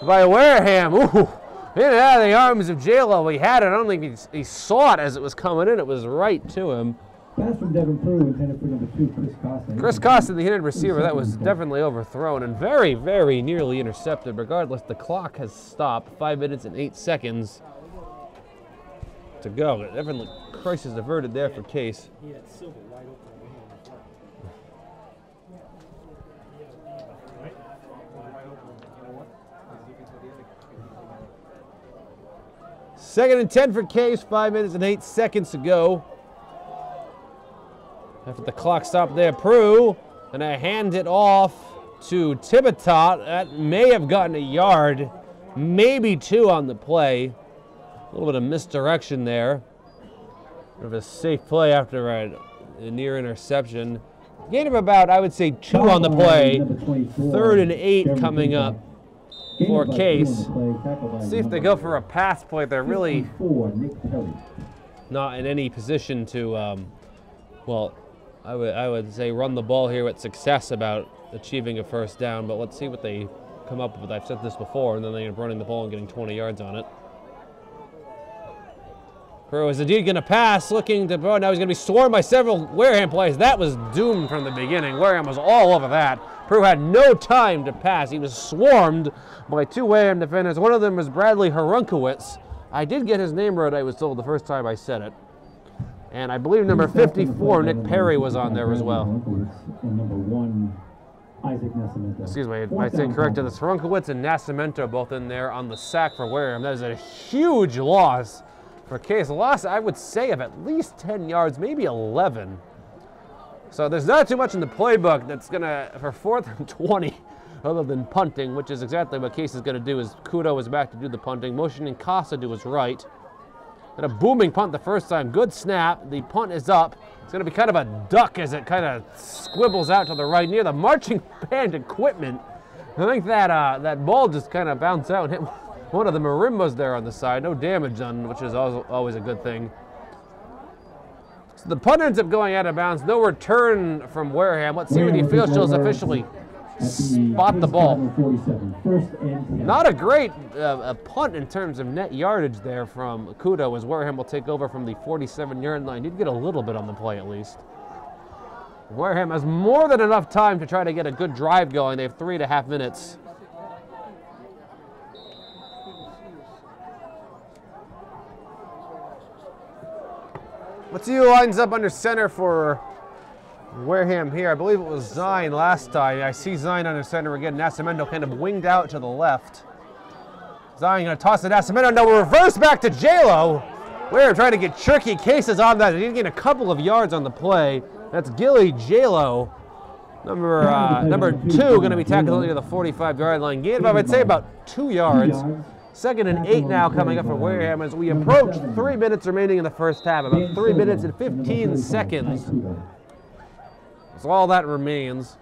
by Wareham. Ooh, in and out of the arms of J-Lo. He had it. I don't think he saw it as it was coming in. It was right to him. Pass from Devin Prue intended for number 2, Chris Costa. Chris Costa, the hidden receiver, that was definitely overthrown and very, very nearly intercepted. Regardless, the clock has stopped. 5 minutes and 8 seconds to go. Definitely crisis averted there for Case. He had Silver wide open. 2nd and 10 for Case, 5 minutes and 8 seconds to go. After the clock stopped there, Prue, and I hand it off to Tibitot. That may have gotten a yard, maybe 2 on the play. A little bit of misdirection there. Bit of a safe play after a near interception. Gain of about, I would say, 2 on the play. 3rd and 8 coming up for Case. See if they go for a pass play. They're really not in any position to, well, I would say run the ball here with success about achieving a 1st down, but let's see what they come up with. I've said this before, and then they end up running the ball and getting 20 yards on it. Prue is indeed going to pass, looking to throw. Now he's going to be swarmed by several Wareham players. That was doomed from the beginning. Wareham was all over that. Prue had no time to pass. He was swarmed by 2 Wareham defenders. One of them was Bradley Harunkowitz. I did get his name right, I was told, the first time I said it. And I believe number 54, Nick Perry, was on there as well. And number 1, Isaac Nascimento. Excuse me, I stand corrected. This Harunkowitz and Nascimento both in there on the sack for Wareham. That is a huge loss for Case. A loss, I would say, of at least 10 yards, maybe 11. So there's not too much in the playbook that's going to, for 4th and 20, other than punting, which is exactly what Case is going to do. Is Kudo is back to do the punting, motioning Casa to his right. And a booming punt the first time. Good snap. The punt is up. It's going to be kind of a duck as it kind of squibbles out to the right near the marching band equipment. I think that that ball just kind of bounced out and hit one of the marimbas there on the side. No damage done, which is always a good thing. So the punt ends up going out of bounds. No return from Wareham. Let's see where the officials officially spot the ball. Not a great punt in terms of net yardage there from Kudo, as Wareham will take over from the 47-yard line. Did get a little bit on the play at least. Wareham has more than enough time to try to get a good drive going. They have 3.5 minutes. Let's see who lines up under center for Wareham here. I believe it was Zine last time. I see Zine under center again. Nascimento kind of winged out to the left. Zine going to toss it to Nascimento. No, reverse back to J-Lo. Wareham trying to get tricky cases on that. They did gain a couple of yards on the play. That's Gilly J-Lo. Number 2 going to be tackled near the 45-yard line. Gain of, I would say, about 2 yards. 2nd and 8 now coming up for Wareham as we approach 3 minutes remaining in the first half. About 3 minutes and 15 seconds. That's all that remains.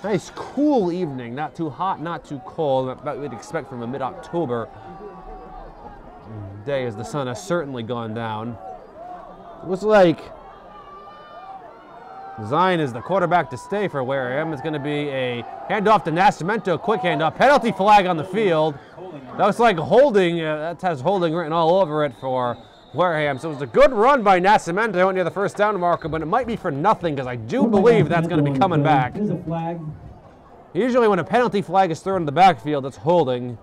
Nice cool evening. Not too hot, not too cold. About what we'd expect from a mid-October day as the sun has certainly gone down. Looks like Zine is the quarterback to stay for Wareham. It's going to be a handoff to Nascimento, quick handoff. Penalty flag on the field. That looks like holding. That has holding written all over it for Wareham. So it was a good run by Nascimento near the 1st down marker, but it might be for nothing because I do believe that's going to be coming back. Usually when a penalty flag is thrown in the backfield, it's holding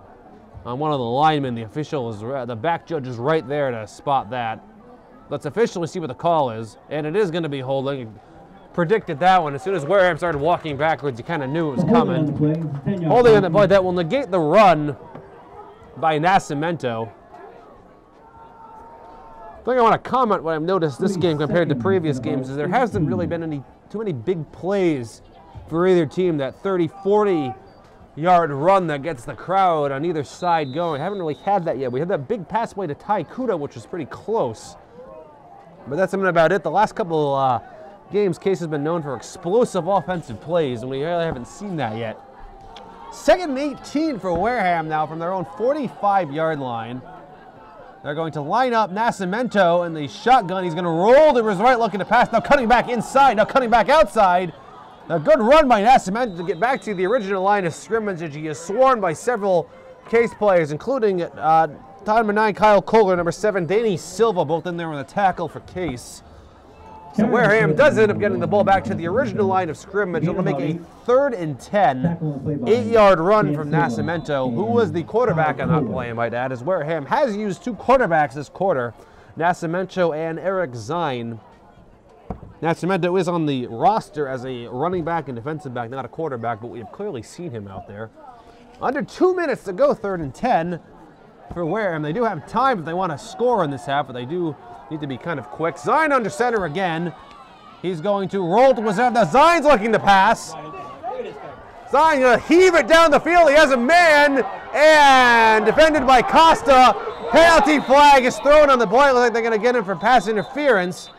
on one of the linemen. The official is, the back judge is right there to spot that. Let's officially see what the call is, and it is going to be holding. Predicted that one. As soon as Wareham started walking backwards, you kind of knew it was coming. Holding on the play, that will negate the run by Nascimento. The thing I want to comment what I've noticed this game compared to previous games is there hasn't really been too many big plays for either team. That 30, 40-yard run that gets the crowd on either side going. Haven't really had that yet. We had that big pass play to Ty Kuda, which was pretty close. But that's something about it. The last couple games, Case has been known for explosive offensive plays, and we really haven't seen that yet. 2nd and 18 for Wareham now from their own 45-yard line. They're going to line up Nascimento in the shotgun. He's going to roll to his right, looking to pass. Now cutting back inside, now cutting back outside. A good run by Nascimento to get back to the original line of scrimmage as he is swarmed by several Case players, including time number 9, Kyle Kohler, number 7, Danny Silva, both in there on the tackle for Case. So Wareham does end up getting the ball back to the original line of scrimmage. It'll make a 3rd and 10, 8-yard run from Nascimento, who was the quarterback on that play, I might add, as Wareham has used 2 quarterbacks this quarter, Nascimento and Eric Zine. Nascimento is on the roster as a running back and defensive back, not a quarterback, but we have clearly seen him out there. Under 2 minutes to go, 3rd and 10 for Wareham. They do have time if they want to score in this half, but they do need to be kind of quick. Zine under center again. He's going to roll to his left. Now Zine's looking to pass. Zine going to heave it down the field. He has a man, and defended by Costa. Penalty flag is thrown on the play. Looks like they're going to get him for pass interference.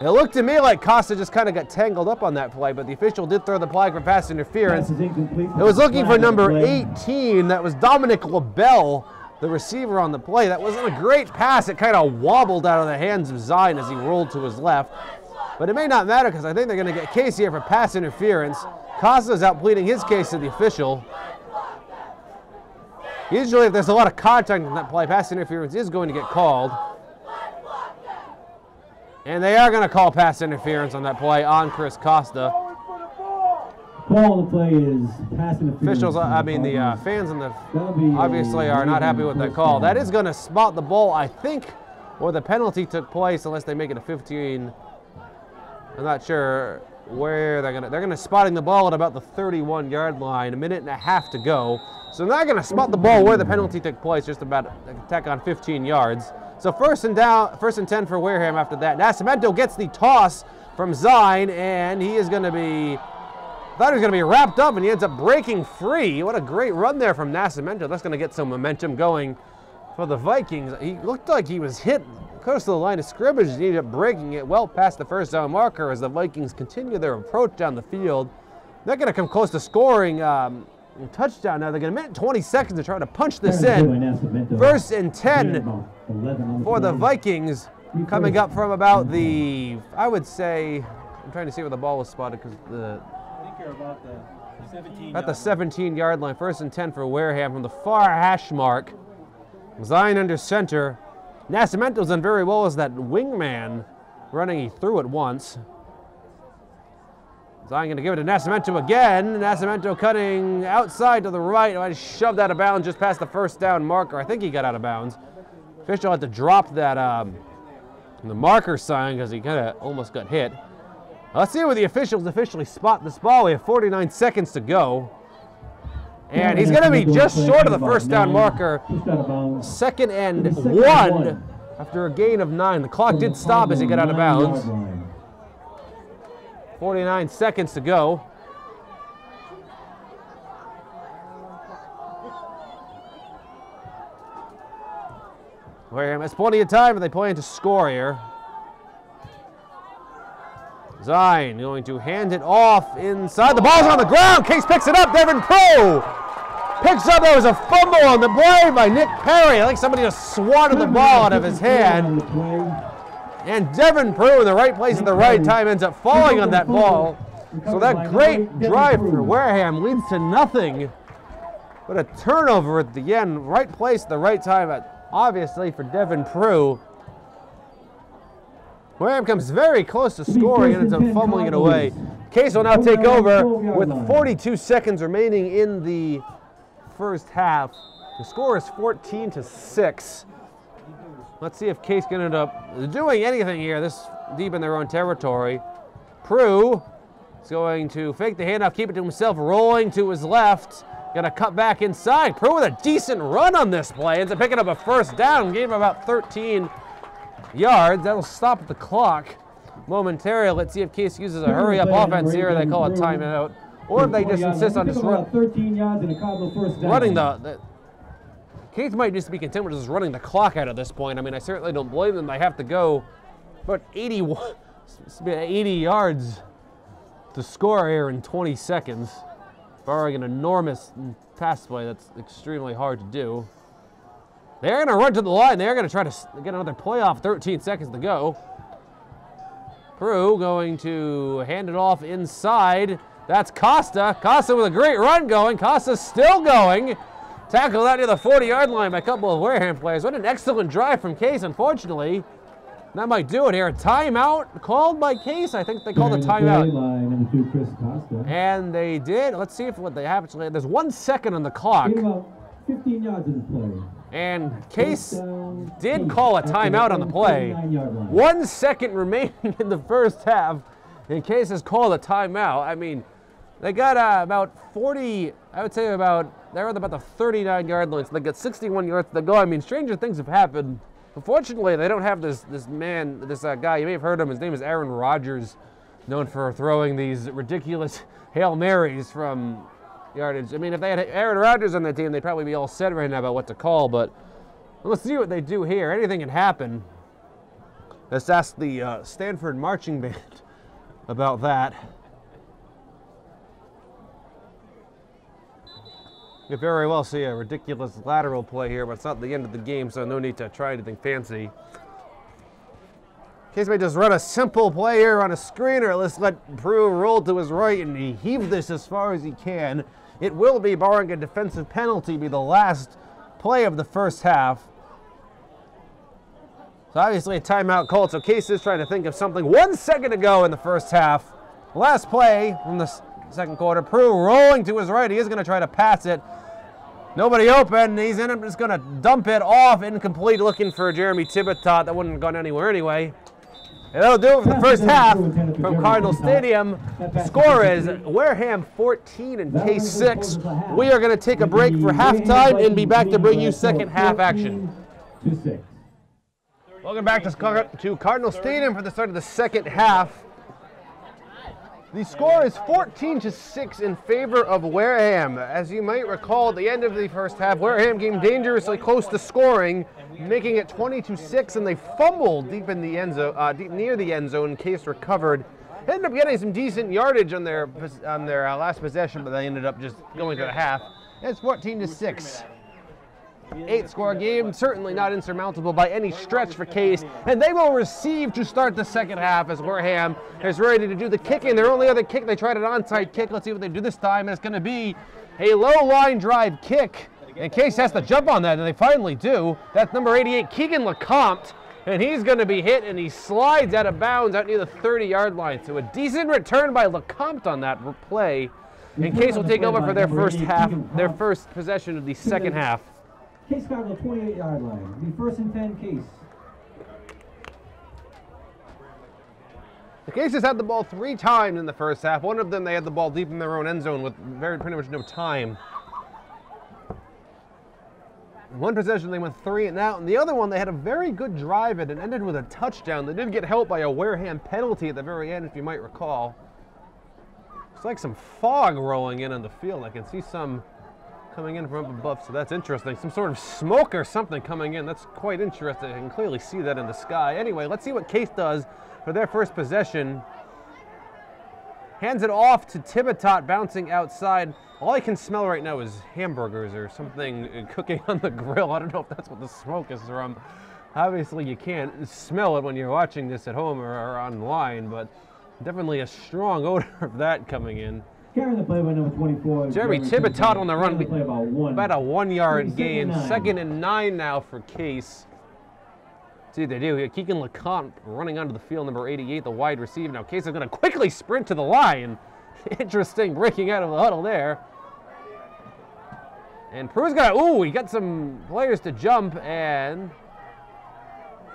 It looked to me like Costa just kind of got tangled up on that play, but the official did throw the flag for pass interference. It was looking for number 18. That was Dominic LaBelle, the receiver on the play. That wasn't a great pass. It kind of wobbled out of the hands of Zine as he rolled to his left. But it may not matter because I think they're going to get Case here for pass interference. Costa's out pleading his case to the official. Usually if there's a lot of contact on that play, pass interference is going to get called. And they are going to call pass interference on that play on Chris Costa. Call of the play is pass interference. Officials, the fans and the obviously are not happy with that call. That is going to spot the ball, I think, where the penalty took place, unless they make it a 15. I'm not sure where they're going to spotting the ball at about the 31-yard line, 1.5 minutes to go. So they're going to spot the ball where the penalty took place, just about a tack on 15 yards. So 1st and 10 for Wareham after that. Nascimento gets the toss from Zine, and he is going to be, thought he was going to be wrapped up, and he ends up breaking free. What a great run there from Nascimento. That's going to get some momentum going for the Vikings. He looked like he was hit close to the line of scrimmage. He ended up breaking it well past the first down marker as the Vikings continue their approach down the field. They're going to come close to scoring a touchdown now. They're going to 1 minute 20 seconds to try to punch this in. 1st and 10 for the Vikings, coming up from about the, I would say, I'm trying to see where the ball was spotted because I think you're about the 17. At the 17-yard line. 1st and 10 for Wareham from the far hash mark. Zine under center. Nascimento's done very well as that wingman running. He threw it once. Zine going to give it to Nascimento again. Nascimento cutting outside to the right. I just shoved out of bounds just past the first down marker. I think he got out of bounds. Official had to drop that the marker sign because he kind of almost got hit. Let's see where the officials officially spot this ball. We have 49 seconds to go. And he's going to be just short of the first down marker. 2nd and 1 after a gain of 9. The clock did stop as he got out of bounds. 49 seconds to go. Wareham has plenty of time, but they plan to score here. Zine going to hand it off inside. The ball's on the ground. Case picks it up. Devin Pro picks up. There was a fumble on the play by Nick Perry. I think somebody just swatted the ball out of his hand. And Devin Pro in the right place at the right time ends up falling on that ball. So that great drive for Wareham leads to nothing but a turnover at the end. Right place at the right time, obviously, for Devin Prue. Wareham comes very close to scoring and ends up fumbling it away. Case will now take over with 42 seconds remaining in the first half. The score is 14-6. Let's see if Case can end up doing anything here this deep in their own territory. Prue is going to fake the handoff, keep it to himself, rolling to his left. Gonna cut back inside. Prue with a decent run on this play. Ends up picking up a first down. Gave him about 13 yards. That'll stop the clock momentarily. Let's see if Case uses a hurry-up offense here. They call it timeout. Or if they just insist on just running the Case might just be content with just running the clock out at this point. I mean, I certainly don't blame them. They have to go about 80 yards to score here in 20 seconds. barring an enormous pass play that's extremely hard to do. They're going to run to the line. They're going to try to get another play off. 13 seconds to go. Prue going to hand it off inside. That's Costa. Costa with a great run going. Costa's still going. Tackled out near the 40-yard line by a couple of Wareham players. What an excellent drive from Case, unfortunately. That might do it here. A timeout called by Case. I think they called a timeout. And they did. Let's see if what they have. There's 1 second on the clock. 15 yards in the play. And Case did call a timeout on the play. 1 second remaining in the first half. And Case has called a timeout. I mean, they got about 40, I would say they're at about the 39-yard line. So they got 61 yards to go. I mean, stranger things have happened. Unfortunately, they don't have this guy. You may have heard of him. His name is Aaron Rodgers, known for throwing these ridiculous Hail Marys from yardage. I mean, if they had Aaron Rodgers on their team, they'd probably be all set right now about what to call, but let's see what they do here. Anything can happen. Let's ask the Stanford marching band about that. You very well see a ridiculous lateral play here, but it's not the end of the game, so no need to try anything fancy. Case may just run a simple play here on a screener. Let's let Prue roll to his right and heave this as far as he can. It will be, barring a defensive penalty, be the last play of the first half. So obviously a timeout called, so Case is trying to think of something. 1 second to go in the first half. Last play from the second quarter. Prue rolling to his right. He is going to try to pass it. Nobody open. He's just going to dump it off. Incomplete, looking for Jeremy Thibodeau. That wouldn't have gone anywhere anyway. And that'll do it for the first half from Cardinal Stadium. The score is Wareham 14 and Case 6. We are going to take a break for halftime and be back to bring you second half action. Welcome back to Cardinal Stadium for the start of the second half. The score is 14-6 in favor of Wareham. As you might recall, at the end of the first half, Wareham came dangerously close to scoring, making it 20-6, and they fumbled deep in the end zone, deep near the end zone. Case recovered. Ended up getting some decent yardage on their last possession, but they ended up just going to the half. It's 14-6. 8-score game, certainly not insurmountable by any stretch for Case, and they will receive to start the second half as Wareham is ready to do the kicking. Their only other kick, they tried an onside kick. Let's see what they do this time, and it's going to be a low line drive kick, and Case has to jump on that, and they finally do. That's number 88, Keegan LeCompte, and he's going to be hit, and he slides out of bounds out near the 30-yard line. So a decent return by LeCompte on that play, and Case will take over for their first half, their first possession of the second half. Case got on the 28-yard line. The first and 10 Case. The Cases had the ball 3 times in the first half. One of them, they had the ball deep in their own end zone with pretty much no time. One possession, they went 3 and out, and the other one, they had a very good drive and it ended with a touchdown. They did get helped by a Wareham penalty at the very end, if you might recall. It's like some fog rolling in on the field. I can see some coming in from up above, so that's interesting. Some sort of smoke or something coming in. That's quite interesting. I can clearly see that in the sky. Anyway, let's see what Case does for their first possession. Hands it off to Thibodeau, bouncing outside. All I can smell right now is hamburgers or something cooking on the grill. I don't know if that's what the smoke is from. Obviously, you can't smell it when you're watching this at home or online, but definitely a strong odor of that coming in. Carrying the play by number 24. Jeremy Thibodeau on the run. About a 1-yard gain. 9. 2nd and 9 now for Case. See what they do here. Keegan LeCompte running onto the field, number 88, the wide receiver. Now Case is going to quickly sprint to the line. Interesting breaking out of the huddle there. And Prue's got he got some players to jump, and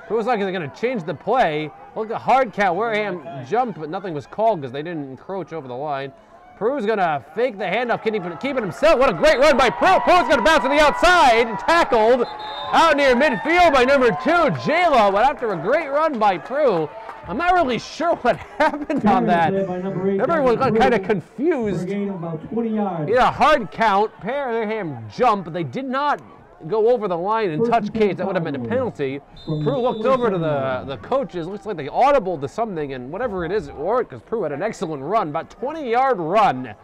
Prue's like they're going to change the play. Look at hard count. Wareham jumped, but nothing was called because they didn't encroach over the line. Prue's going to fake the handoff, keep it himself. What a great run by Prue. Prue's going to bounce to the outside, tackled out near midfield by number 2, J-Lo. But after a great run by Prue, I'm not really sure what happened on that. Everyone got kind of confused. About 20 yards. A hard count. Wareham jump, but they did not go over the line and touch Case. That would have been a penalty. Prue looked over to the coaches. Looks like they audibled to something, and whatever it is, it worked because Prue had an excellent run, about 20-yard run.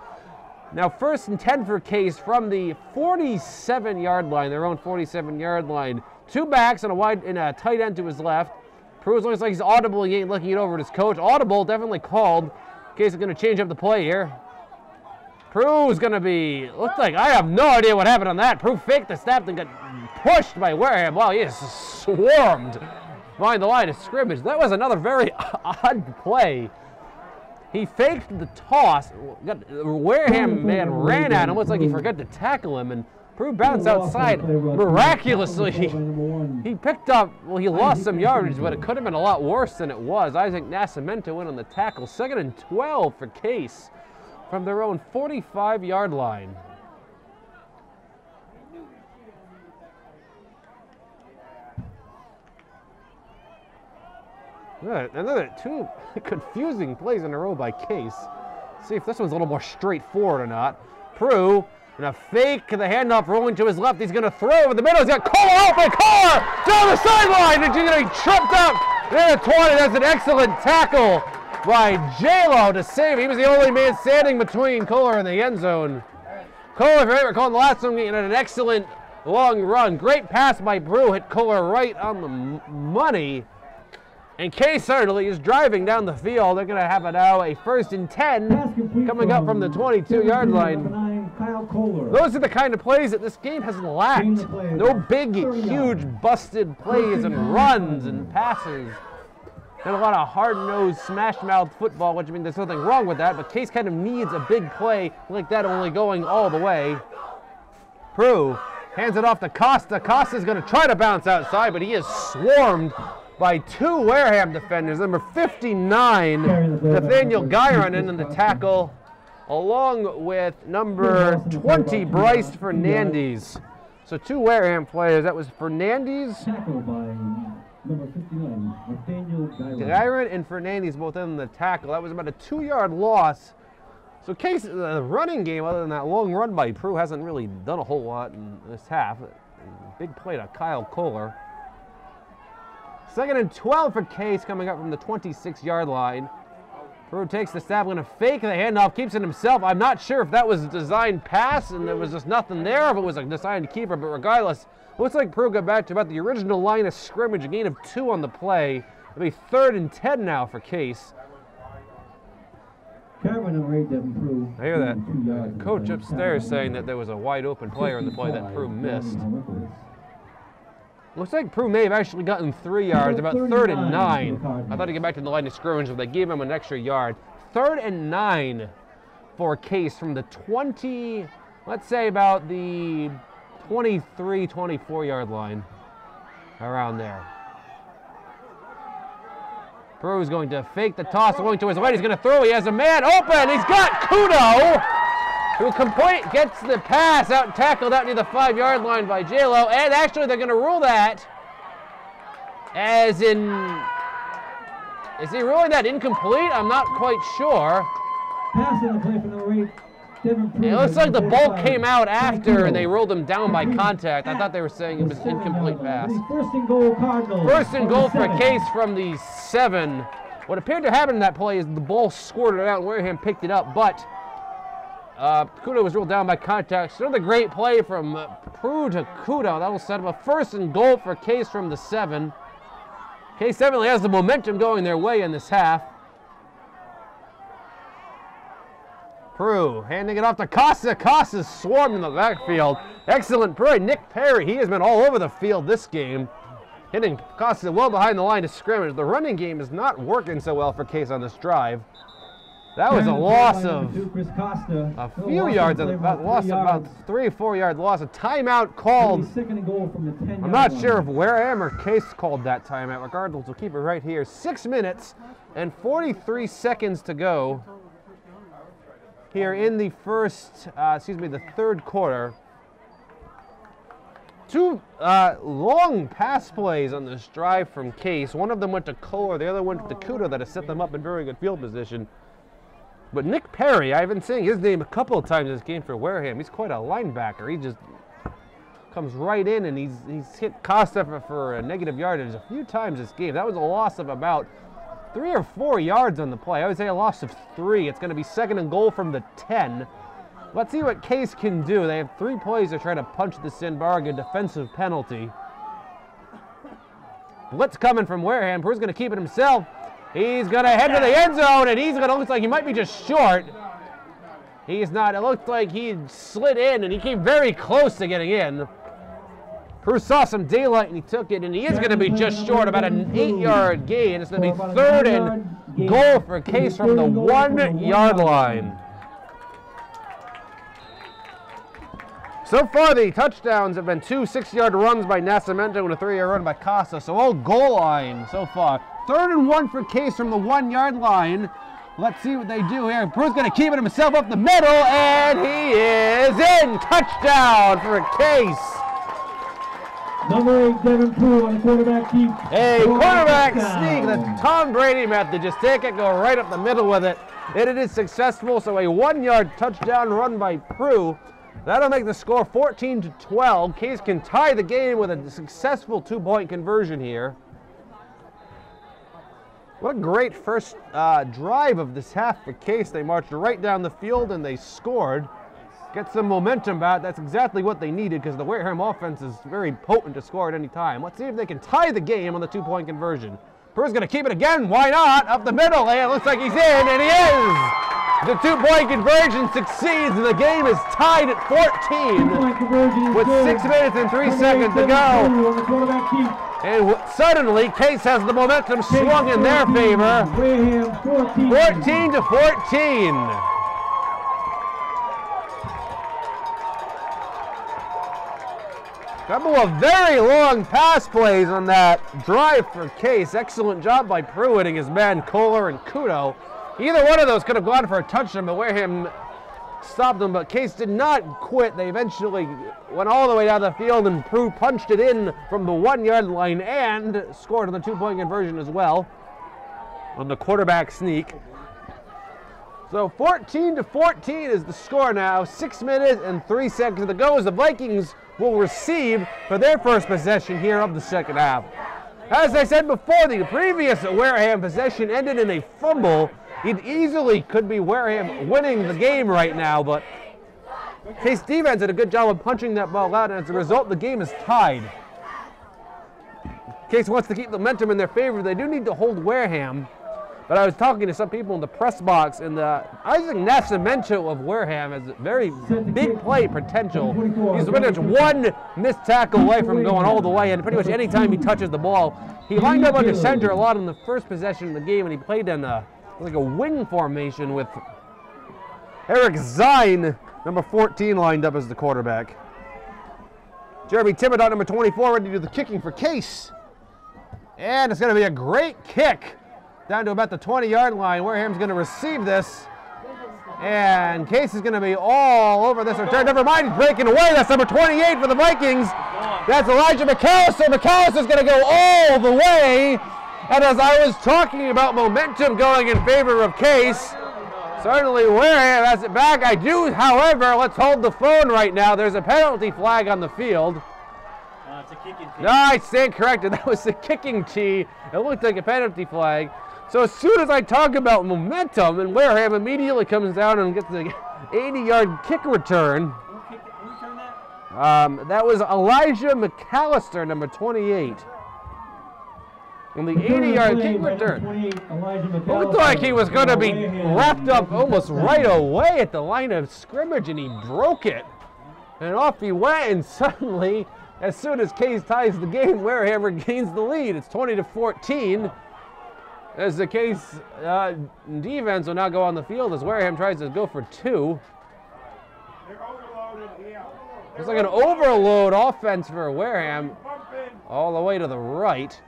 Now 1st and 10 for Case from the 47-yard line, their own 47-yard line. 2 backs and a tight end to his left. Prue looks like he's audible. He ain't looking it over at his coach. Audible, definitely called. Case is going to change up the play here. Prue's going to be, looks like, I have no idea what happened on that. Prue faked the snap and got pushed by Wareham. Wow, he is swarmed behind the line of scrimmage. That was another very odd play. He faked the toss. Wareham man ran at him. Looks like he forgot to tackle him, and Prue bounced outside. Miraculously, he picked up, well, he lost some yardage, but it could have been a lot worse than it was. Isaac Nascimento went on the tackle. 2nd and 12 for Case from their own 45-yard line. Another 2 confusing plays in a row by Case. See if this one's a little more straightforward or not. Prue gonna fake the handoff, rolling to his left. He's gonna throw over the middle. He's got Cole out by Carr down the sideline, and he's gonna be tripped up near the 20. That's an excellent tackle by J-Lo to save. He was the only man standing between Kohler and the end zone. Kohler, if you recall, in the last one, getting an excellent long run. Great pass by Prue, hit Kohler right on the money. And Case certainly is driving down the field. They're going to have it now a 1st and 10 coming up from the 22-yard line. Those are the kind of plays that this game has lacked. No big, huge, busted plays and runs and passes. And a lot of hard-nosed, smash-mouth football, which, I mean, there's nothing wrong with that, but Case kind of needs a big play like that, only going all the way. Prue hands it off to Costa. Costa's going to try to bounce outside, but he is swarmed by 2 Wareham defenders. Number 59, Nathaniel Gyron in the tackle, along with number 20, Bryce Fernandez. So 2 Wareham players. That was Fernandez. Tackled by number 59, Nathaniel Gyron. Gyron and Fernandez both in the tackle. That was about a 2-yard loss. So Case, the running game, other than that long run by Prue, hasn't really done a whole lot in this half. Big play to Kyle Kohler. 2nd and 12 for Case coming up from the 26-yard line. Prue takes the snap, going to fake the handoff, keeps it himself. I'm not sure if that was a designed pass and there was just nothing there, if it was a designed keeper, but regardless, looks like Prue got back to about the original line of scrimmage, a gain of 2 on the play. It'll be 3rd and 10 now for Case. Cameron and Ray Devin Prue. I hear that coach upstairs saying that there was a wide open player in the play that Prue missed. Looks like Prue may have actually gotten 3 yards, about 3rd and 9. I thought he'd get back to the line of scrimmage, but they gave him an extra yard. 3rd and 9 for Case from the 20, let's say about the 23, 24-yard line, around there. Prue's going to fake the toss, going to his right. He's going to throw. He has a man open. He's got Kudo, who gets the pass out, tackled out near the 5-yard line by J-Lo. And actually, they're going to rule that as in, is he ruling that incomplete? I'm not quite sure. Pass on the play for number 8. It looks like the ball came out after and they ruled him down by contact. I thought they were saying it was an incomplete pass. 1st and goal, Cardinal. 1st and goal for Case from the 7. What appeared to happen in that play is the ball squirted out and Wareham picked it up, but Kudo was ruled down by contact. So another great play from Prue to Kudo. That will set up a 1st and goal for Case from the 7. Case definitely has the momentum going their way in this half. Prue handing it off to Costa. Costa's swarmed in the backfield. Excellent play. Nick Perry, he has been all over the field this game. Hitting Costa well behind the line of scrimmage. The running game is not working so well for Case on this drive. That was a loss of a few yards, about 3 or 4 yard loss. A timeout called. I'm not sure if Wareham or Case called that timeout. Regardless, we'll keep it right here. 6 minutes and 43 seconds to go here in the the 3rd quarter. 2 long pass plays on this drive from Case. One of them went to Kohler, the other went to Kudo that has set them up in very good field position. But Nick Perry, I've been saying his name a couple of times this game for Wareham. He's quite a linebacker. He just comes right in and he's hit Costa for a negative yardage a few times this game. That was a loss of about 3 or 4 yards on the play. I would say a loss of 3. It's going to be 2nd and goal from the 10 Let's see what Case can do. They have 3 plays to try to punch this in, barring a defensive penalty. Blitz coming from Wareham. Prue's going to keep it himself. He's going to head to the end zone, and he's going to look like he might be just short. He's not. It looked like he slid in, and he came very close to getting in. Prue saw some daylight, and he took it, and he is going to be just short, about an 8-yard gain. It's going to be 3rd and goal for Case from the 1-yard line. So far, the touchdowns have been 2 6-yard runs by Nascimento and a 3-yard run by Costa. So all goal line so far. 3rd and 1 for Case from the 1-yard line. Let's see what they do here. Prue's going to keep it himself up the middle, and he is in. Touchdown for Case. Number 8, Devin Prue on the quarterback keep. A quarterback sneak, the Tom Brady method. Just take it, go right up the middle with it. And it is successful, so a 1-yard touchdown run by Prue. That'll make the score 14-12. Case can tie the game with a successful 2-point conversion here. What a great first drive of this half for Case. They marched right down the field and they scored. Get some momentum back. That's exactly what they needed because the Wareham offense is very potent to score at any time. Let's see if they can tie the game on the 2-point conversion. Prue's going to keep it again. Why not? Up the middle. And it looks like he's in, and he is. The 2-point conversion succeeds, and the game is tied at 14 with 6 minutes and 3 seconds to go. And suddenly, Case has the momentum swung in their favor. 14-14. Couple of very long pass plays on that drive for Case. Excellent job by Prue hitting his man Kohler and Kudo. Either one of those could have gone for a touchdown, but Wareham stopped them. But Case did not quit. They eventually went all the way down the field, and Prue punched it in from the 1-yard line and scored on the 2-point conversion as well on the quarterback sneak. So 14-14 is the score now. 6 minutes and 3 seconds to go as the Vikings will receive for their first possession here of the second half. As I said before, the previous Wareham possession ended in a fumble. It easily could be Wareham winning the game right now, but Case defense did a good job of punching that ball out, and as a result, the game is tied. Case wants to keep the momentum in their favor. They do need to hold Wareham, but I was talking to some people in the press box, and Isaac Nascimento of Wareham has very big play potential. He's pretty much one missed tackle away from going all the way, and pretty much any time he touches the ball, he lined up under center a lot in the first possession of the game, and he played in like a wing formation with Eric Zine, number 14, lined up as the quarterback. Jeremy Thibodeau, number 24, ready to do the kicking for Case. And it's going to be a great kick down to about the 20-yard line. Wareham's going to receive this. And Case is going to be all over this return. Never mind, he's breaking away. That's number 28 for the Vikings. That's Elijah McAllister. McAllister's going to go all the way. And as I was talking about momentum going in favor of Case, certainly Wareham has it back. I do, however, let's hold the phone right now. There's a penalty flag on the field. It's a kicking tee. No, I stand corrected. That was the kicking tee. It looked like a penalty flag. So as soon as I talk about momentum, and Wareham immediately comes down and gets the 80-yard kick return. Who returned that? That was Elijah McAllister, number 28. On the 80-yard kick return. It looked like he was going to be wrapped up almost right away at the line of scrimmage, and he broke it. And off he went, and suddenly, as soon as Case ties the game, Wareham regains the lead. It's 20-14. As the Case defense will now go on the field as Wareham tries to go for two. It's like an overload offense for Wareham all the way to the right.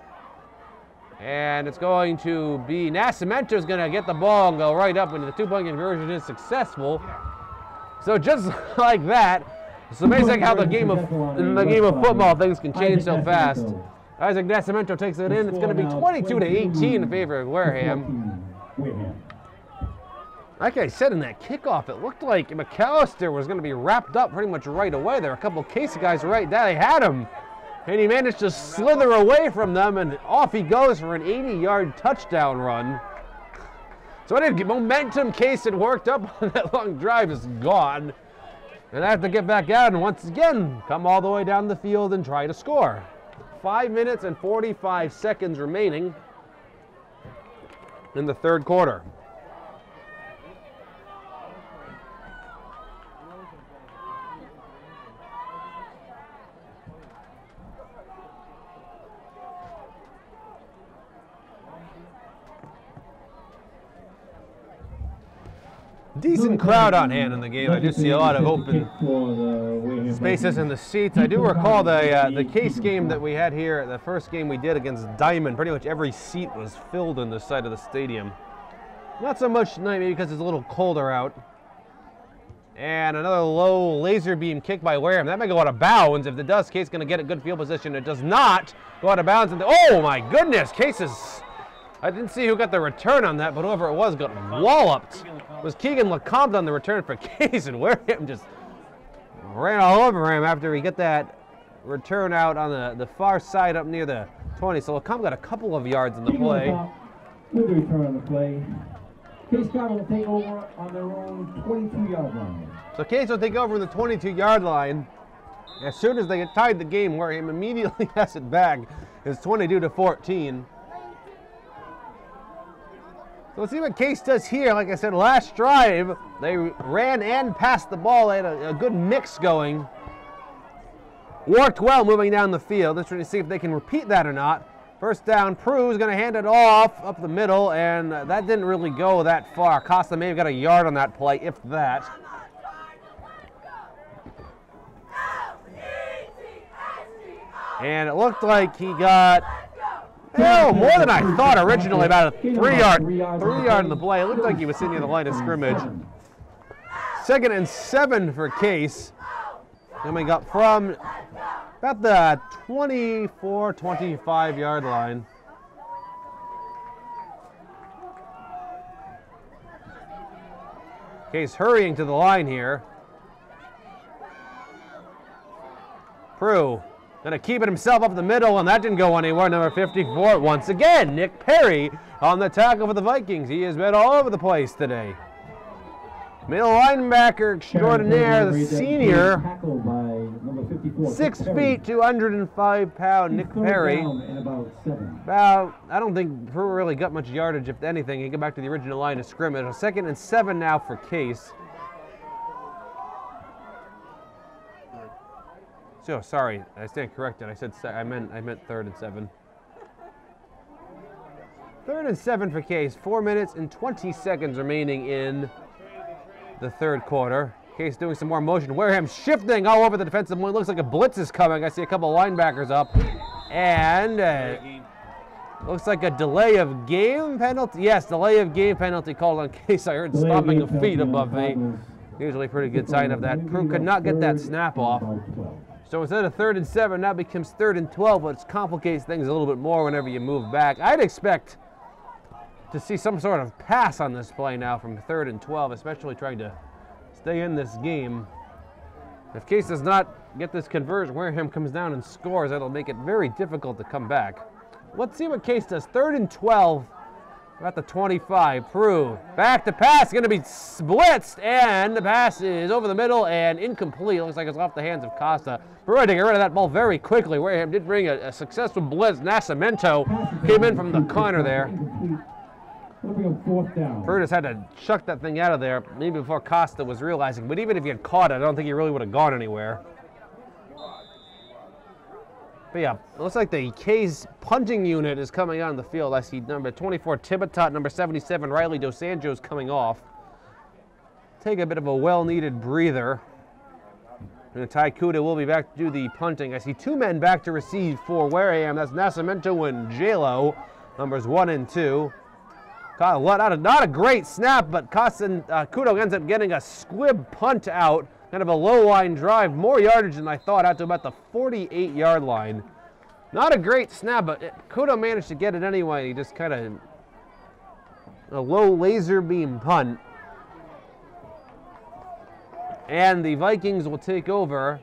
And it's going to be Nascimento's going to get the ball and go right up, and the two-point conversion is successful. So just like that, it's amazing how in the game of football things can change so fast. Isaac Nascimento takes it in. It's going to be 22-18 in favor of Wareham. Like I said in that kickoff, it looked like McAllister was going to be wrapped up pretty much right away. There were a couple of Case guys right there. They had him. And he managed to slither away from them, and off he goes for an 80-yard touchdown run. So any momentum Case had worked up on that long drive is gone. And I have to get back out and once again come all the way down the field and try to score. 5 minutes and 45 seconds remaining in the third quarter. Decent crowd on hand in the game. I do see a lot of open spaces in the seats. I do recall the Case game that we had here, the first game we did against Diamond. Pretty much every seat was filled in this side of the stadium. Not so much tonight, maybe because it's a little colder out. And another low laser beam kick by Wareham. That may go out of bounds. If it does, Case is going to get a good field position. It does not go out of bounds. Oh my goodness, Case is... I didn't see who got the return on that, but whoever it was got walloped. It was Keegan LeCompte on the return for Case, and Wareham just ran all over him after he got that return out on the far side up near the 20. So LeCompte got a couple of yards in the play. With the return on the play, Case Cardinal will take over on their own 22-yard line. So Case will take over in the 22-yard line. As soon as they get tied the game, Wareham immediately has it back. It's 22-14. So let's see what Case does here. Like I said, last drive, they ran and passed the ball. They had a good mix going. Worked well moving down the field. Let's try to see if they can repeat that or not. First down, Prue's going to hand it off up the middle, and that didn't really go that far. Costa may have got a yard on that play, if that. And it looked like he got... Oh, more than I thought originally, about a 3 yard in the play. It looked like he was sitting near the line of scrimmage. 2nd and 7 for Case. Coming up from about the 24, 25 yard line. Case hurrying to the line here. Prue gonna keep it himself up the middle, and that didn't go anywhere. Number 54, once again, Nick Perry on the tackle for the Vikings. He has been all over the place today. Middle linebacker extraordinaire, the senior, 6 feet, 205 pound Nick Perry. About, I don't think Prue really got much yardage, if anything. He got back to the original line of scrimmage. 2nd and 7 now for Case. So sorry, I stand corrected. I said I meant 3rd and 7. 3rd and 7 for Case. 4 minutes and 20 seconds remaining in the third quarter. Case doing some more motion. Wareham shifting all over the defensive line. Looks like a blitz is coming. I see a couple of linebackers up, and looks like a delay of game penalty. Yes, delay of game penalty called on Case. I heard stomping of feet above me. Usually a pretty good sign of that. Prue could not get that snap off. So instead of 3rd and 7, now becomes 3rd and 12, but it complicates things a little bit more whenever you move back. I'd expect to see some sort of pass on this play now from 3rd and 12, especially trying to stay in this game. If Case does not get this conversion, Wareham comes down and scores, that'll make it very difficult to come back. Let's see what Case does. 3rd and 12. At the 25, Prue back to pass, going to be blitzed, and the pass is over the middle and incomplete. Looks like it's off the hands of Costa. Prue had to get rid of that ball very quickly. Wareham did bring a successful blitz. Nascimento came in from the corner there. Prue just had to chuck that thing out of there, maybe before Costa was realizing. But even if he had caught it, I don't think he really would have gone anywhere. But yeah, it looks like the Case punting unit is coming on the field. I see number 24, Tibitot, number 77, Riley Dos Anjos coming off. Take a bit of a well-needed breather. And Ty Kuda will be back to do the punting. I see 2 men back to receive for Wareham. That's Nascimento and J-Lo, numbers 1 and 2. Not a great snap, but Kudo ends up getting a squib punt out. Kind of a low-line drive, more yardage than I thought, out to about the 48-yard line. Not a great snap, but Kudo managed to get it anyway. He just kind of a low laser beam punt. And the Vikings will take over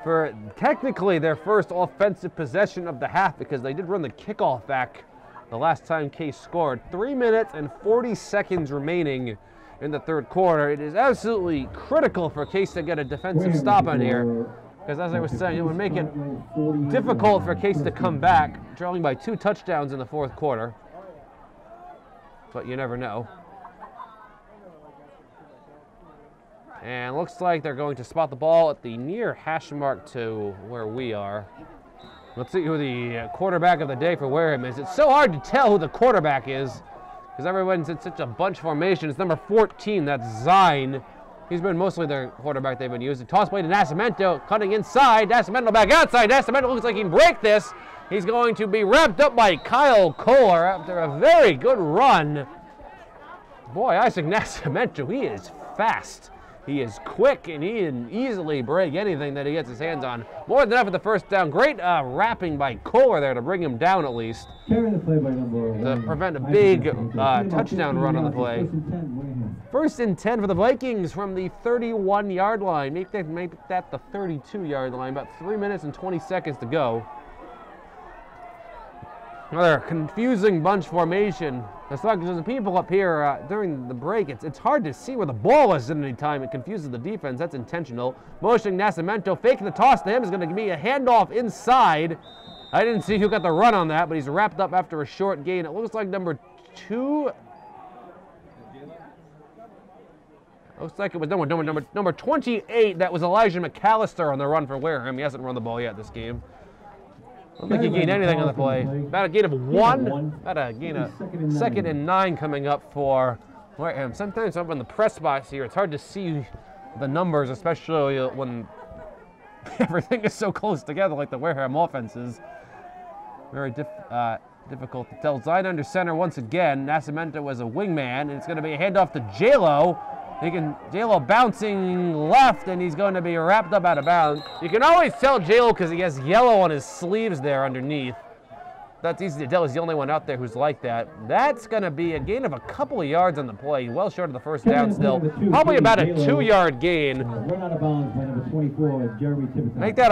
for technically their first offensive possession of the half, because they did run the kickoff back the last time Case scored. 3 minutes and 40 seconds remaining in the third quarter. It is absolutely critical for Case to get a defensive stop on here, because as I was saying, it would make it difficult for Case to come back, trailing by 2 touchdowns in the fourth quarter. But you never know. And looks like they're going to spot the ball at the near hash mark to where we are. Let's see who the quarterback of the day for Wareham is. It's so hard to tell who the quarterback is because everyone's in such a bunch formation. It's number 14, that's Zine. He's been mostly their quarterback they've been using. Toss play to Nascimento, cutting inside. Nascimento back outside. Nascimento looks like he can break this. He's going to be wrapped up by Kyle Kohler after a very good run. Boy, Isaac Nascimento, he is fast. He is quick, and he can easily break anything that he gets his hands on. More than enough for the first down. Great wrapping by Kohler there to bring him down at least. Carrying the play by number To prevent a big touchdown run on the play. First and 10 for the Vikings from the 31-yard line. Make that the 32-yard line. About 3 minutes and 20 seconds to go. Another confusing bunch formation. That's not because the people up here during the break, it's hard to see where the ball is at any time. It confuses the defense. That's intentional. Motioning Nascimento, faking the toss to him is going to be a handoff inside. I didn't see who got the run on that, but he's wrapped up after a short gain. It looks like number 2. Looks like it was number 28. That was Elijah McAllister on the run for Wareham. He hasn't run the ball yet this game. I don't think he gained anything on the play. About a gain of 1. About a gain of 2nd and 9 coming up for Wareham. Sometimes up in the press box here, it's hard to see the numbers, especially when everything is so close together like the Wareham offense is. Very difficult to tell. Zine under center once again. Nascimento was a wingman, and it's going to be a handoff to J-Lo. J-Lo bouncing left, and he's going to be wrapped up out of bounds. You can always tell J-Lo because he has yellow on his sleeves there underneath. That's easy to tell. He's the only one out there who's like that. That's going to be a gain of a couple of yards on the play. Well short of the first down still. Probably about a 2-yard gain. Run out of bounds by number 24, Jeremy Tippett. Make that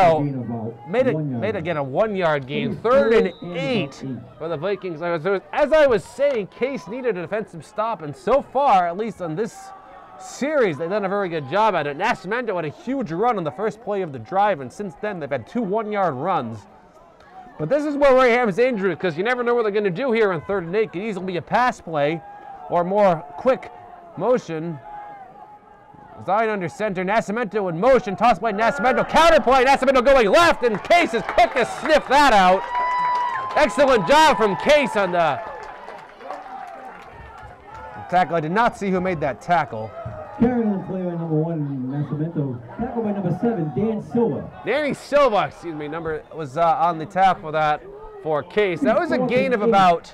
made it again a 1-yard gain. 3rd and 8 for the Vikings. As I was saying, Case needed a defensive stop, and so far, at least on this series, they've done a very good job at it. Nascimento had a huge run on the first play of the drive, and since then they've had 2 1-yard runs. But this is where Wareham's dangerous, because you never know what they're going to do here on 3rd and 8. It could easily be a pass play or more quick motion. Zine under center, Nascimento in motion, toss by Nascimento, counter play, Nascimento going left, and Case is quick to sniff that out. Excellent job from Case on the tackle. I did not see who made that tackle. Carrying the play by number 1, Nascimento. Tackle by number 7, Dan Silva. Danny Silva, excuse me, was on the tackle for that for Case. That was a gain of about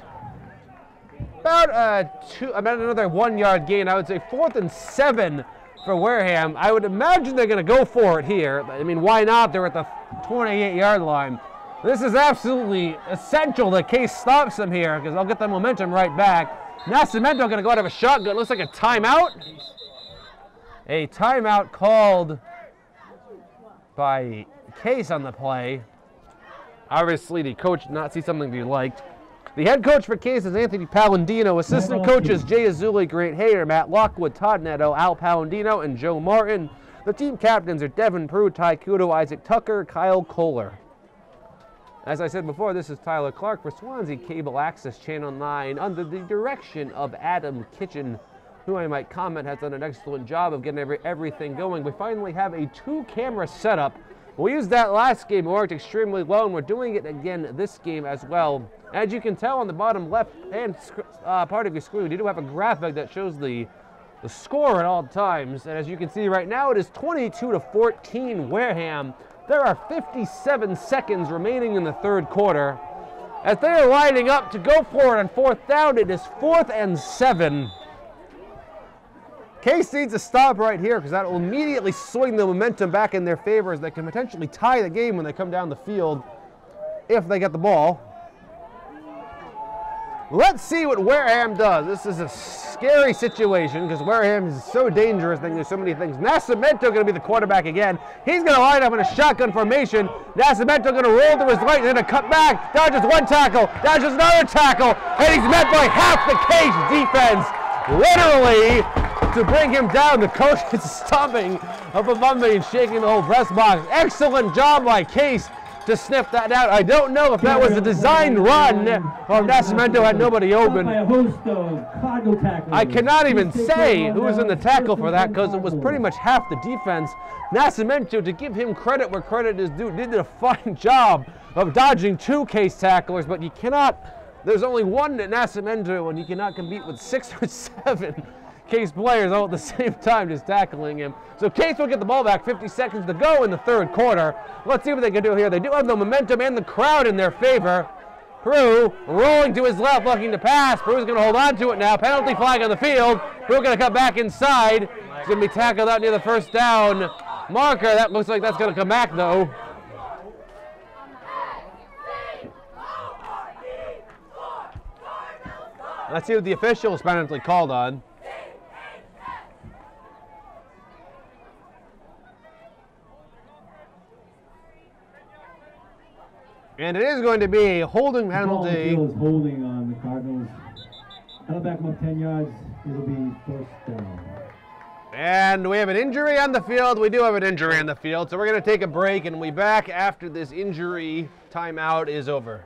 another 1-yard gain. I would say 4th and 7 for Wareham. I would imagine they're going to go for it here. I mean, why not? They're at the 28-yard line. This is absolutely essential that Case stops them here because they'll get the momentum right back. Nascimento going to go out of a shotgun. Looks like a timeout. A timeout called by Case on the play. Obviously, the coach did not see something he liked. The head coach for Case is Anthony Palladino. Assistant coaches Jay Azuli, Grant Hayer, Matt Lockwood, Todd Netto, Al Palladino, and Joe Martin. The team captains are Devin Prue, Ty Kudo, Isaac Tucker, Kyle Kohler. As I said before, this is Tyler Clark for Swansea Cable Access Channel 9 under the direction of Adam Kitchen, who I might comment has done an excellent job of getting everything going. We finally have a 2-camera setup. We used that last game. It worked extremely well, and we're doing it again this game as well. As you can tell on the bottom left-hand part of your screen, we do have a graphic that shows the score at all times. And as you can see right now, it is 22-14 Wareham. There are 57 seconds remaining in the third quarter. As they are lining up to go for it on 4th down, it is 4th and 7. Case needs a stop right here because that will immediately swing the momentum back in their favor as they can potentially tie the game when they come down the field if they get the ball. Let's see what Wareham does. This is a scary situation because Wareham is so dangerous. There's so many things. Nascimento going to be the quarterback again. He's going to line up in a shotgun formation. Nascimento going to roll to his right and then a cut back. Dodges 1 tackle. Dodges another tackle. And he's met by half the Case defense. Literally to bring him down. The coach is stomping up above me and shaking the whole press box. Excellent job by Case to sniff that out. I don't know if that was a designed run or if Nascimento had nobody open. I cannot even say who was in the tackle for that because it was pretty much half the defense. Nascimento, to give him credit where credit is due, did a fine job of dodging 2 Case tacklers, but you cannot, there's only one at Nascimento and you cannot compete with 6 or 7 Case players all at the same time just tackling him. So Case will get the ball back, 50 seconds to go in the 3rd quarter. Let's see what they can do here. They do have the momentum and the crowd in their favor. Prue rolling to his left, looking to pass. Prue's going to hold on to it now. Penalty flag on the field. Prue going to cut back inside. He's going to be tackled out near the 1st down marker. That looks like that's going to come back though. Let's see what the officials penalty called on. And it is going to be a holding penalty. Holding on the Cardinals. That'll back them up 10 yards. It'll be 1st down. And we have an injury on the field. We do have an injury on the field. So we're going to take a break and we'll be back after this injury timeout is over.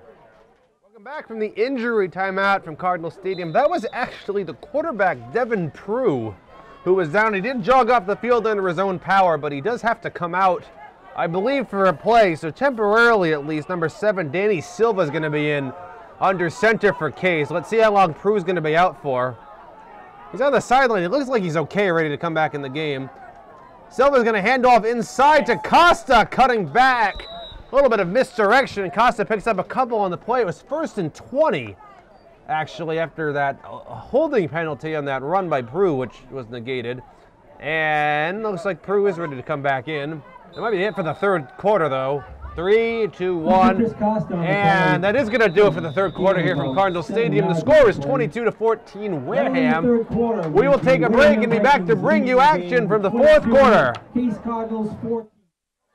Welcome back from the injury timeout from Cardinal Stadium. That was actually the quarterback, Devin Prue, who was down. He did jog off the field under his own power, but he does have to come out, I believe, for a play. So temporarily, at least, number 7, Danny Silva, is going to be in under center for Case. Let's see how long Prue's going to be out for. He's on the sideline. It looks like he's okay, ready to come back in the game. Silva's going to hand off inside to Costa, cutting back. A little bit of misdirection. Costa picks up a couple on the play. It was 1st and 20, actually, after that holding penalty on that run by Prue, which was negated. And looks like Prue is ready to come back in. It might be it for the 3rd quarter, though. 3, 2, 1. And that is going to do it for the 3rd quarter here from Cardinal Stadium. The score is 22-14 Wareham. We will take a break and be back to bring you action from the 4th quarter.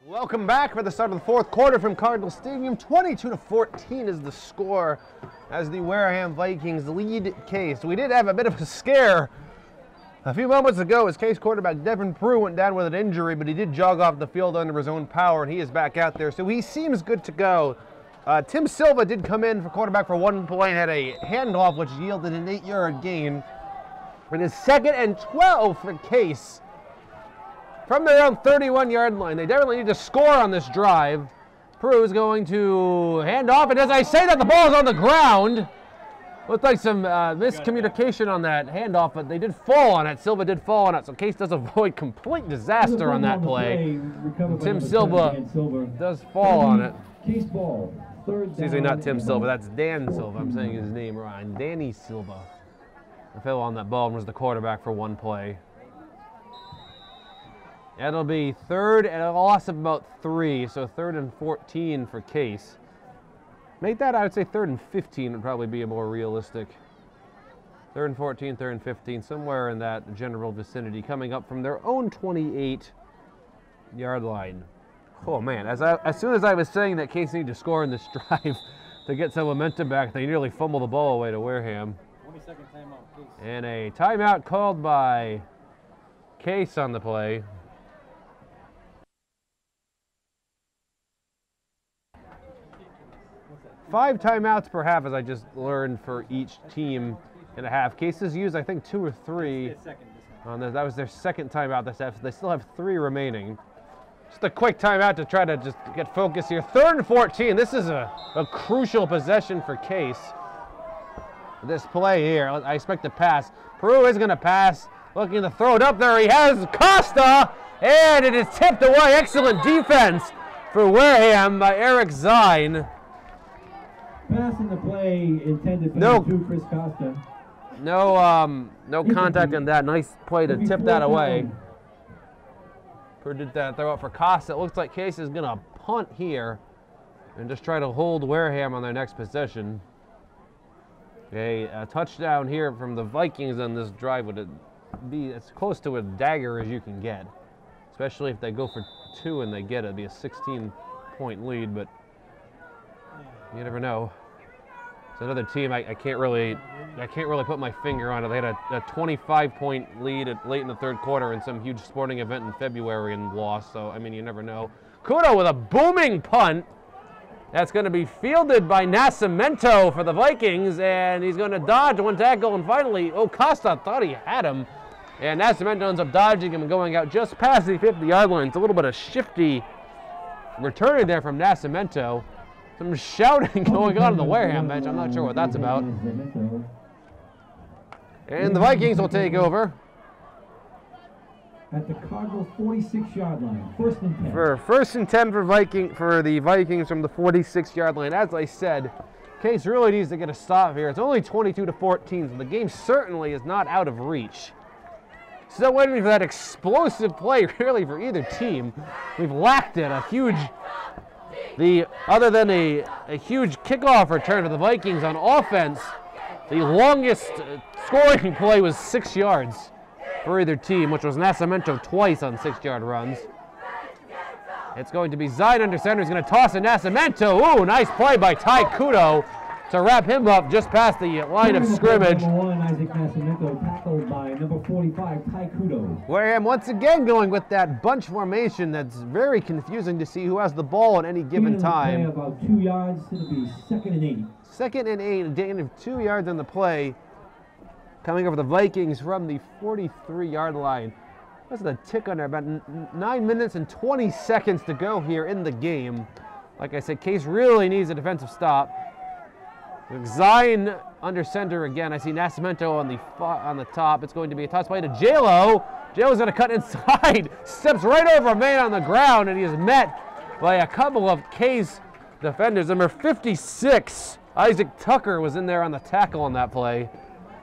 Welcome back for the start of the 4th quarter from Cardinal Stadium. 22-14 is the score as the Wareham Vikings lead Case. We did have a bit of a scare a few moments ago as Case quarterback Devin Prue went down with an injury, but he did jog off the field under his own power, and he is back out there, so he seems good to go. Tim Silva did come in for quarterback for 1 play and had a handoff which yielded an 8-yard gain. It is 2nd and 12 for Case from their own 31-yard line. They definitely need to score on this drive. Prue is going to hand off, and as I say that, the ball is on the ground. Looked like some miscommunication on that handoff, but they did fall on it. Silva did fall on it, so Case does avoid complete disaster on that play. Tim Silva does fall on it. Case ball. It's usually not Tim Silva, that's Dan Silva. I'm saying his name wrong. Danny Silva. I fell on that ball and was the quarterback for 1 play. It'll be 3rd and a loss of about 3, so 3rd and 14 for Case. Make that, I would say 3rd and 15 would probably be a more realistic. 3rd and 14, 3rd and 15, somewhere in that general vicinity, coming up from their own 28-yard line. Oh man, as soon as I was saying that Case needed to score in this drive to get some momentum back, they nearly fumbled the ball away to Wareham. 20-second timeout, Case. And a timeout called by Case on the play. Five timeouts per half, as I just learned, for each team and a half. Cases used, I think, 2 or 3 on this. That was their 2nd timeout this half, so they still have 3 remaining. Just a quick timeout to try to just get focused here. 3rd and 14. This is a crucial possession for Case. This play here, I expect to pass. Prue is going to pass, looking to throw it up there. He has Costa, and it is tipped away. Excellent defense for Wareham by Eric Zine. Passing the play intended for Chris Costa. No contact on that. Nice play to tip that away. Prue did that throw up for Costa. It looks like Case is going to punt here and just try to hold Wareham on their next possession. A touchdown here from the Vikings on this drive would be as close to a dagger as you can get, especially if they go for 2 and they get it. It'd be a 16-point lead, but you never know. It's another team I can't really put my finger on it. They had a 25-point lead late in the third quarter in some huge sporting event in February and lost. So I mean, you never know. Kudo with a booming punt. That's going to be fielded by Nascimento for the Vikings, and he's going to dodge one tackle, and finally, Costa thought he had him, and Nascimento ends up dodging him and going out just past the 50-yard line. It's a little bit of shifty returning there from Nascimento. Some shouting going on the Wareham bench. I'm not sure what that's about. And the Vikings will take over. At the Cardinal 46-yard line, 1st and 10. For 1st and 10 for the Vikings from the 46-yard line. As I said, Case really needs to get a stop here. It's only 22-14, so the game certainly is not out of reach. Still waiting for that explosive play, really, for either team. We've lacked it. Other than a huge kickoff return for the Vikings on offense, the longest scoring play was 6 yards for either team, which was Nascimento twice on 6-yard runs. It's going to be Zine under center. He's going to toss to Nascimento. Ooh, nice play by Ty Kudo to wrap him up just past the line of scrimmage. Number 1, Isaac Nascimento, tackled by number 45, Ty Kudo. Wareham once again going with that bunch formation that's very confusing to see who has the ball at any given time. About 2 yards. It'll be 2nd and 8. 2nd and 8, a gain of 2 yards on the play. Coming over the Vikings from the 43-yard line. That's a tick under, about 9 minutes and 20 seconds to go here in the game. Like I said, Case really needs a defensive stop. Zine under center again. I see Nascimento on the top. It's going to be a toss play to J-Lo. J-Lo's going to cut inside. Steps right over a man on the ground, and he is met by a couple of Case defenders. Number 56, Isaac Tucker, was in there on the tackle on that play.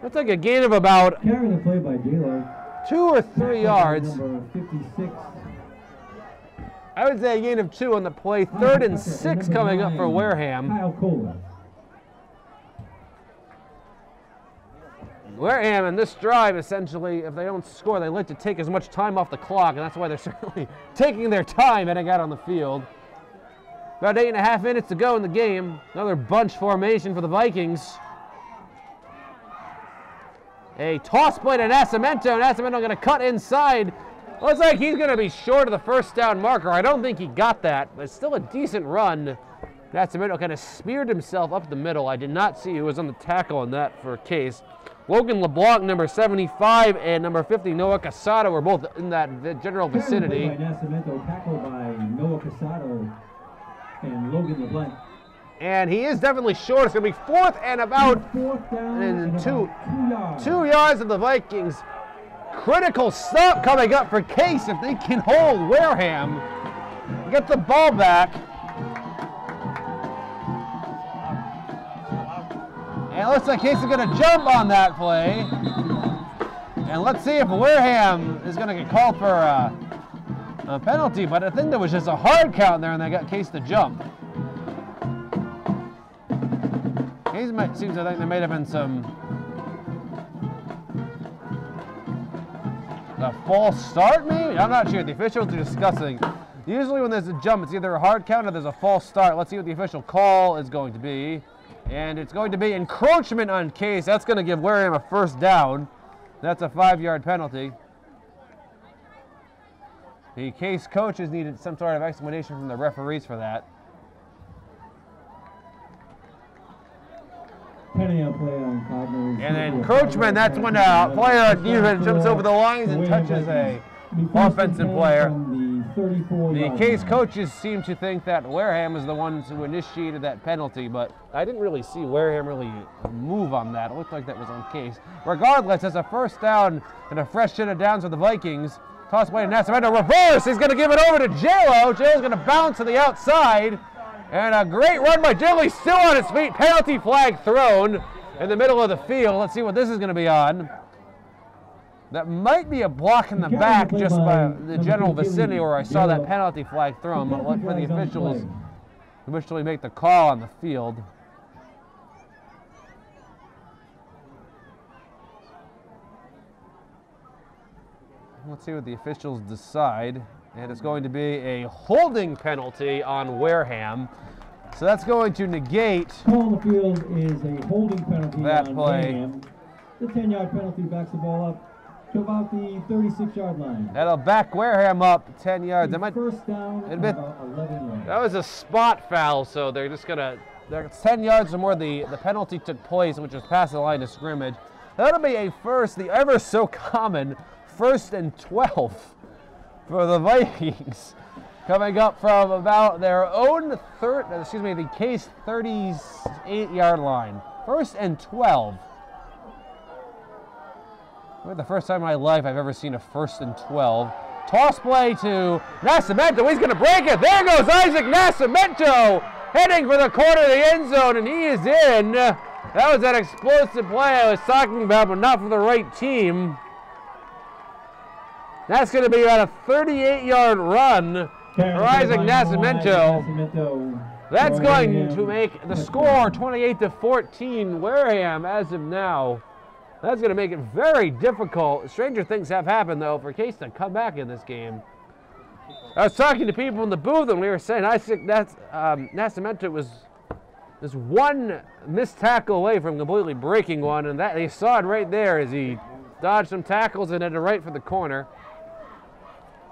Looks like a gain of about carrying the play by J-Lo. 2 or 3 yards. Number 56. I would say a gain of 2 on the play. 3rd and 6 coming up for Wareham. Kyle Kohler. Wareham in this drive, essentially, if they don't score, they like to take as much time off the clock, and that's why they're certainly taking their time heading out on the field. About 8.5 minutes to go in the game. Another bunch formation for the Vikings. A toss play to Nascimento. Nascimento going to cut inside. Looks like he's going to be short of the 1st down marker. I don't think he got that, but it's still a decent run. Nascimento kind of speared himself up the middle. I did not see who was on the tackle on that for Case. Logan LeBlanc, number 75, and number 50, Noah Casado, were both in that general vicinity. By Nascimento, tackled by Noah Casado and Logan LeBlanc. And he is definitely short. It's going to be 4th and about 4th down and about 2 yards. 2 yards of the Vikings. Critical stop coming up for Case if they can hold Wareham. Get the ball back. And it looks like Case is going to jump on that play. And let's see if Wareham is going to get called for a penalty. But I think there was just a hard count there and they got Case to jump. Seems I think there may have been a false start, maybe? I'm not sure. The officials are discussing. Usually when there's a jump, it's either a hard count or there's a false start. Let's see what the official call is going to be. And it's going to be encroachment on Case. That's going to give Wareham a 1st down. That's a 5-yard penalty. The Case coaches needed some sort of explanation from the referees for that. Penny on play on Cardinal. And then encroachment, that's when a player defense jumps over the lines and touches a offensive player. The Case coaches seem to think that Wareham is the ones who initiated that penalty, but I didn't really see Wareham really move on that. It looked like that was on Case. Regardless, it's a 1st down and a fresh set of downs for the Vikings. Toss away to Nascimento, reverse. He's going to give it over to J-Lo. J-Lo's going to bounce to the outside. And a great run by J-Lo. He's still on his feet. Penalty flag thrown in the middle of the field. Let's see what this is going to be on. That might be a block in the back just by the general vicinity where I saw that penalty flag thrown. But look for the officials to officially make the call on the field. Let's see what the officials decide. And it's going to be a holding penalty on Wareham. So that's going to negate Call on the field is a holding penalty that on play. Wareham. The 10-yard penalty backs the ball up to about the 36-yard line. That'll back Wareham up 10 yards. That might, First down at about 11 yards. that was a spot foul, so they're just gonna. They're 10 yards from where the penalty took place, which was past the line of scrimmage. That'll be a first, the ever so common 1st and 12 for the Vikings. Coming up from about their own the Case 38-yard line. 1st and 12. The first time in my life I've ever seen a 1st and 12. Toss play to Nascimento. He's going to break it. There goes Isaac Nascimento, heading for the corner of the end zone, and he is in. That was that explosive play I was talking about, but not for the right team. That's going to be about a 38-yard run for Isaac Nascimento. That's going to make the score 28-14 Wareham as of now. That's going to make it very difficult. Stranger things have happened, though, for Case to come back in this game. I was talking to people in the booth, and we were saying Nascimento was this one missed tackle away from completely breaking one, and that they saw it right there as he dodged some tackles and headed right for the corner.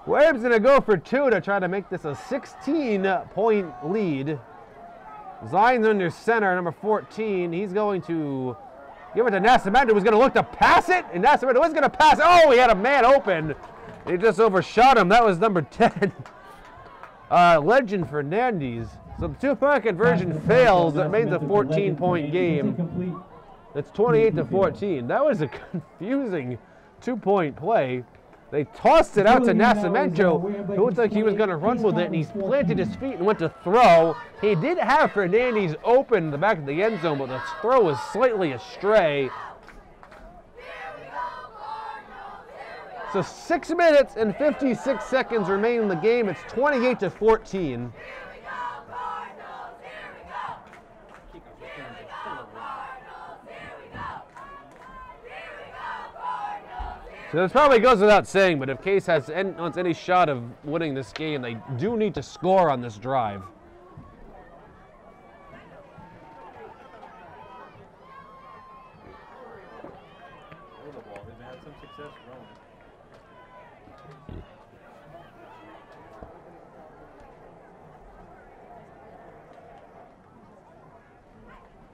Wade's going to go for 2 to try to make this a 16-point lead. Zion's under center, number 14. He's going to give it to Nascimento, who's going to look to pass it, and Nascimento was going to pass. Oh, he had a man open. He just overshot him. That was number 10, Legend Fernandez. So the 2-point conversion fails. That means a 14-point game. It's 28-14. That was a confusing 2-point play. They tossed it out to Nascimento, who looked like he was going to run with it, and he planted his feet and went to throw. He did have Fernandez open in the back of the end zone, but the throw was slightly astray. So 6 minutes and 56 seconds remain in the game. It's 28-14. So this probably goes without saying, but if Case wants any shot of winning this game, they do need to score on this drive.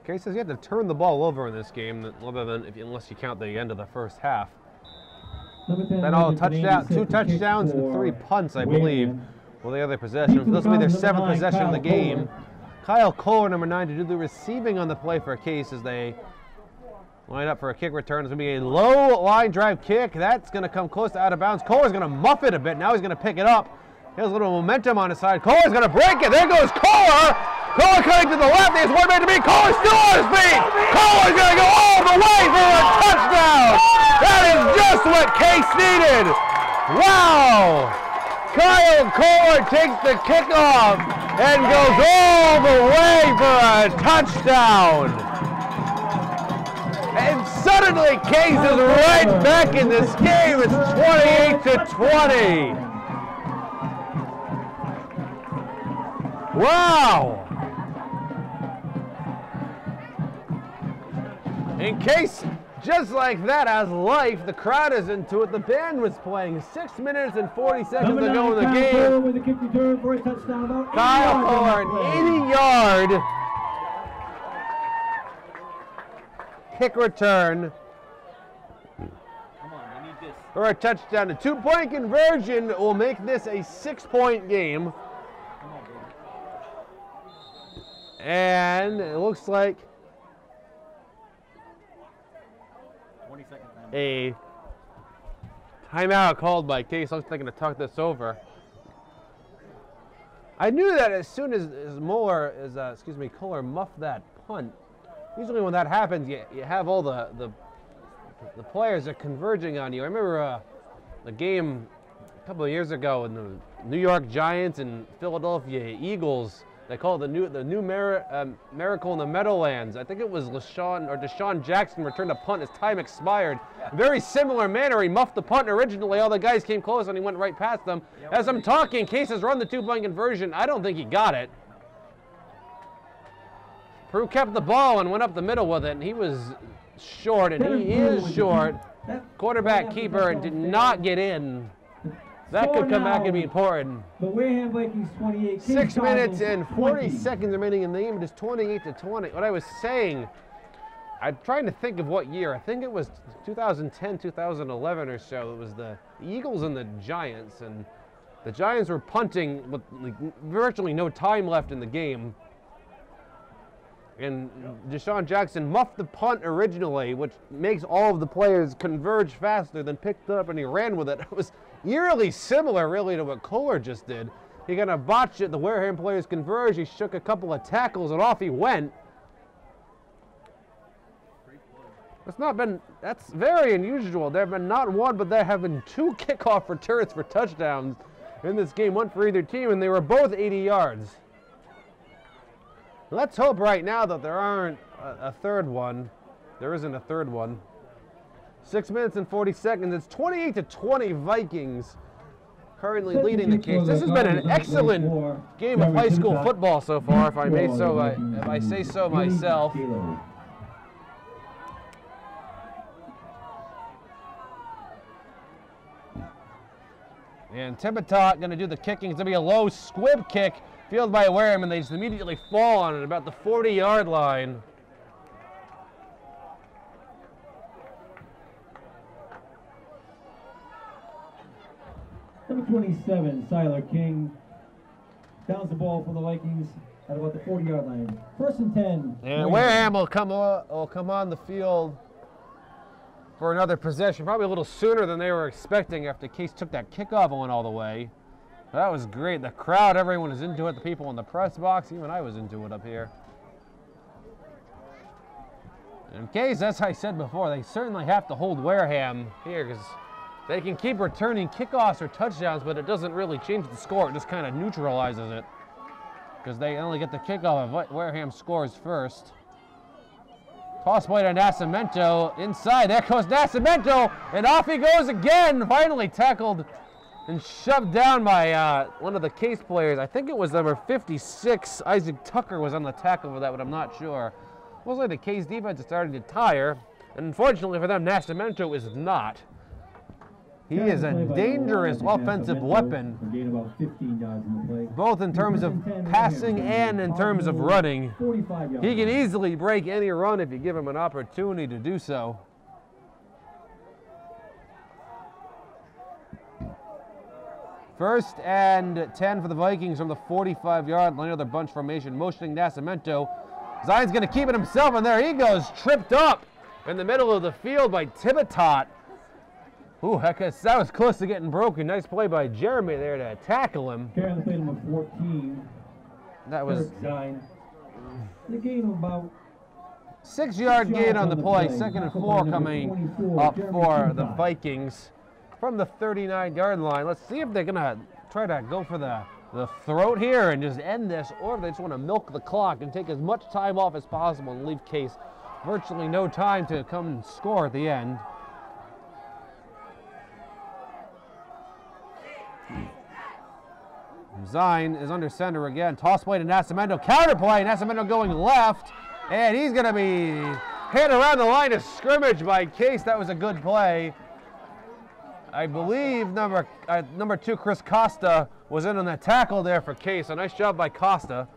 Case says you have to turn the ball over in this game, unless you count the end of the first half. Then all touchdown, 2 touchdowns and 3 punts, I believe, for the other possession. This will be their 7th possession of the game. Kyle Kohler, number 9, to do the receiving on the play for Case as they line up for a kick return. It's going to be a low line drive kick. That's going to come close to out of bounds. Kohler's going to muff it a bit. Now he's going to pick it up. He has a little momentum on his side. Kohler's going to break it. There goes Kohler. Kohler coming to the left. He has 1 man to beat. Kohler's still on his feet. Kohler's going to go all the way for a touchdown. That is just what Case needed. Wow. Kyle Kohler takes the kickoff and goes all the way for a touchdown. And suddenly Case is right back in this game. It's 28-20. Wow. In Case, just like that, has life. The crowd is into it. The band was playing. 6 minutes and 40 seconds to go in the game. With a kick return for a touchdown, about Kyle Kohler, an 80-yard kick return for a touchdown. A 2-point conversion will make this a 6-point game. And it looks like a timeout called by Case. Looks like they're going to talk this over. I knew that as soon as Kohler muffed that punt. Usually when that happens, you have all the players are converging on you. I remember the game a couple of years ago in the New York Giants and Philadelphia Eagles. They call it the new Miracle in the Meadowlands. I think it was Deshaun Jackson returned a punt as time expired. Very similar manner. He muffed the punt originally. All the guys came close and he went right past them. As I'm talking, Case has run the 2-point conversion. I don't think he got it. Prue kept the ball and went up the middle with it, and he was short, and he is short. Quarterback keeper and did not get in. That could come back and be important. The Wareham Vikings 28. 6 minutes and 40 seconds remaining in the game. It is 28-20. What I was saying, I'm trying to think of what year. I think it was 2010, 2011 or so. It was the Eagles and the Giants, and the Giants were punting with virtually no time left in the game. And Deshaun Jackson muffed the punt originally, which makes all of the players converge faster, than picked it up and he ran with it. It was eerily similar, really, to what Kohler just did. He kind of botched it. The Wareham players converged. He shook a couple of tackles and off he went. That's very unusual. There have been not one, but there have been 2 kickoff returns for touchdowns in this game, one for either team, and they were both 80 yards. Let's hope right now that there aren't a third one. There isn't a third one. 6 minutes and 40 seconds. It's 28-20 Vikings currently leading the case. This has been an excellent game of high school football so far, if I say so myself. And Tibitot going to do the kicking. It's going to be a low squib kick, fielded by Wareham, and they just immediately fall on it about the 40-yard line. Number 27, Siler King, downs the ball for the Vikings at about the 40-yard line. 1st and 10. And Wareham will come on the field for another possession, probably a little sooner than they were expecting after Case took that kickoff and went all the way. That was great. The crowd, everyone was into it. The people in the press box, even I was into it up here. In Case, as I said before, they certainly have to hold Wareham here because they can keep returning kickoffs or touchdowns, but it doesn't really change the score. It just kind of neutralizes it because they only get the kickoff if Wareham scores first. Toss play to Nascimento inside. There goes Nascimento, and off he goes again. Finally tackled and shoved down by one of the Case players. I think it was number 56. Isaac Tucker was on the tackle for that, but I'm not sure. Looks like the Case defense is starting to tire, and unfortunately for them, Nascimento is not. He is a dangerous offensive weapon, both in terms of passing and in terms of running. He can easily break any run if you give him an opportunity to do so. First and 10 for the Vikings from the 45-yard line of their bunch formation, motioning Nascimento. Zion's going to keep it himself, and there he goes, tripped up in the middle of the field by Tibitot. Ooh, heck, that was close to getting broken. Nice play by Jeremy there to tackle him. Carrying the play number 14. That was Zion. The gain of about 6-yard gain on the play. 2nd and 4 coming up for the Vikings from the 39-yard line. Let's see if they're going to try to go for the throat here and just end this, or if they just want to milk the clock and take as much time off as possible and leave Case virtually no time to come and score at the end. Zine is under center again. Toss play to Nascimento. Counter play. Nascimento going left. And he's going to be hit around the line of scrimmage by Case. That was a good play. I believe number 2, Chris Costa, was in on that tackle there for Case. A nice job by Costa.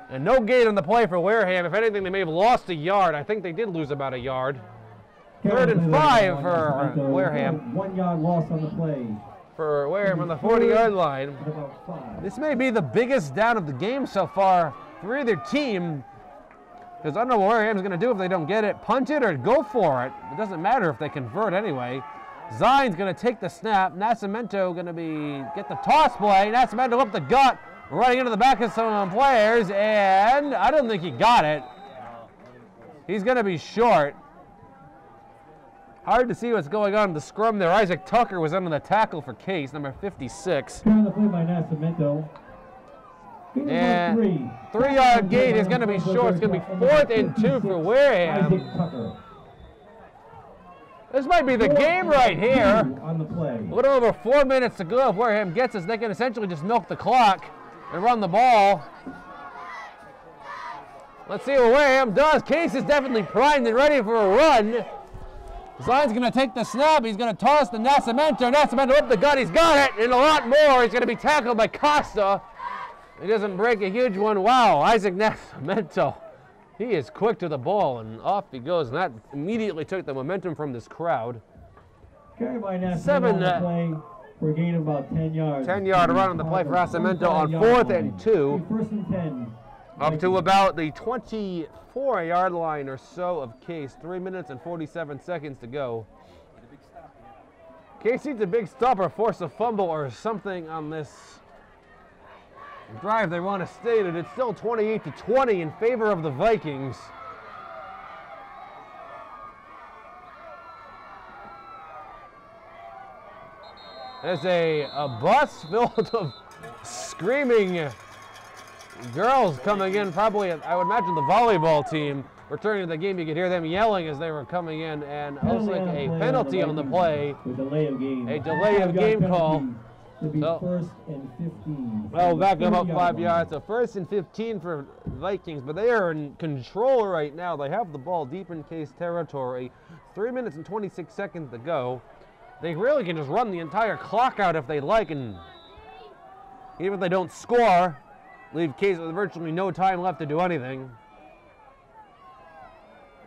And no gain on the play for Wareham. If anything, they may have lost a yard. I think they did lose about a yard. 3rd and 5 for Wareham. 1 yard loss on the play. For Wareham on the 40-yard line. This may be the biggest down of the game so far for either team, because I don't know what Wareham's going to do if they don't get it. Punt it or go for it. It doesn't matter if they convert anyway. Zine's going to take the snap. Nascimento going to get the toss play. Nascimento up the gut, running into the back of some players, and I don't think he got it. He's going to be short. Hard to see what's going on in the scrum there. Isaac Tucker was under the tackle for Case, number 56. Turn the play by Nascimento. And 3-yard gain is going to be short. It's going to be 4th and 2 for Wareham. This might be the game right here. A little over 4 minutes to go. If Wareham gets this, they can essentially just milk the clock and run the ball. Let's see what Wareham does. Case is definitely primed and ready for a run. Zine's going to take the snap. He's going to toss the Nascimento. Nascimento up the gut. He's got it, and a lot more. He's going to be tackled by Costa. He doesn't break a huge one. Wow, Isaac Nascimento. He is quick to the ball, and off he goes. And that immediately took the momentum from this crowd. Carried by Nascimento on the play for a gain of about 10 yards. 10-yard run on the play for Nascimento on 4th and 2. First and 10. Up to about the 24-yard line or so of Case. 3 minutes and 47 seconds to go. Case needs a big stop or force a fumble or something on this drive they want to stay in. It's still 28-20 in favor of the Vikings. There's a bus filled of screaming girls coming in, probably, I would imagine, the volleyball team returning to the game. You could hear them yelling as they were coming in, and it looks like a penalty on the play. A delay of game. A delay of game call. So, first and 15. Well, back about 5 yards. So first and 15 for Vikings, but they are in control right now. They have the ball deep in Case territory. 3 minutes and 26 seconds to go. They really can just run the entire clock out if they like, and even if they don't score, leave Case with virtually no time left to do anything.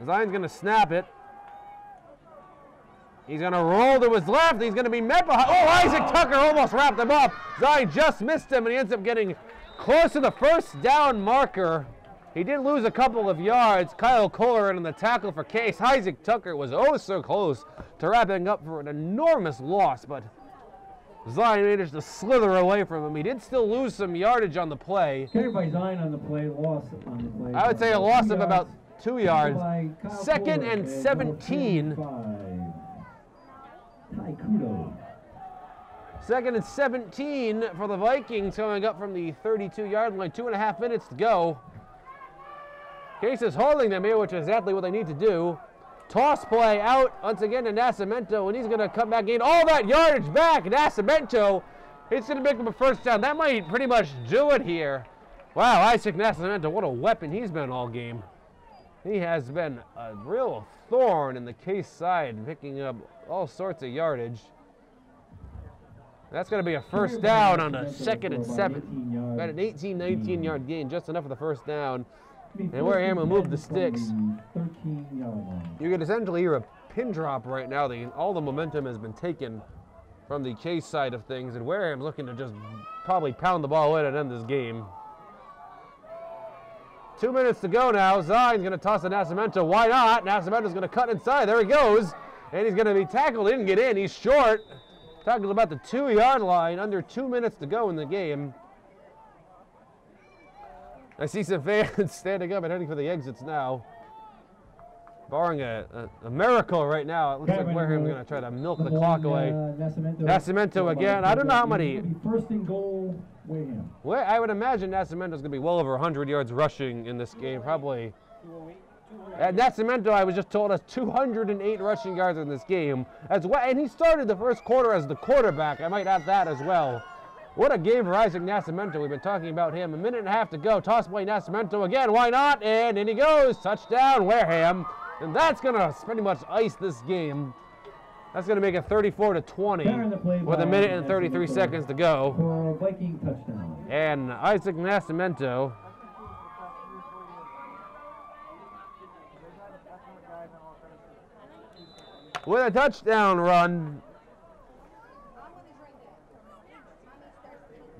Zion's going to snap it. He's going to roll to his left. He's going to be met behind. Oh, Isaac Tucker almost wrapped him up. Zion just missed him, and he ends up getting close to the first down marker. He did lose a couple of yards. Kyle Kohler in the tackle for Case. Isaac Tucker was oh so close to wrapping up for an enormous loss, but Zion managed to slither away from him. He did still lose some yardage on the play. Carried by Zion on the play, loss on the play. I would say a loss of about 2 yards. Second and 17. Second and 17 for the Vikings, coming up from the 32-yard line. 2.5 minutes to go. Case is holding them here, which is exactly what they need to do. Toss play out once again to Nascimento, and he's going to come back in. All that yardage back. Nascimento, it's going to make him a first down. That might pretty much do it here. Wow, Isaac Nascimento, what a weapon he's been all game. He has been a real thorn in the Case side, picking up all sorts of yardage. That's going to be a first down on a 2nd and 7. About an 18, 19-yard gain, just enough for the first down. And Wareham will move the sticks. You can essentially hear a pin drop right now. All the momentum has been taken from the Case side of things, and Wareham's looking to just probably pound the ball in and end this game. 2 minutes to go now. Zion's going to toss to Nascimento. Why not? Nascimento's going to cut inside. There he goes. And he's going to be tackled. He didn't get in. He's short. Tackled about the 2-yard line. Under 2 minutes to go in the game. I see some fans standing up and heading for the exits now. Barring a miracle right now, it looks like Wareham's going to try to milk the clock away. Nascimento again. I don't know how many. First and goal, Wareham. Well, I would imagine Nascimento's going to be well over 100 yards rushing in this game, probably. At Nascimento, I was just told, has 208 rushing yards in this game as well, and he started the first quarter as the quarterback. I might add that as well. What a game for Isaac Nascimento. We've been talking about him. A minute and a half to go. Toss play Nascimento again. Why not? And in he goes. Touchdown, Wareham. And that's going to pretty much ice this game. That's going to make it 34-20 with a minute and 33 seconds to go. For a Viking touchdown. And Isaac Nascimento with a touchdown run.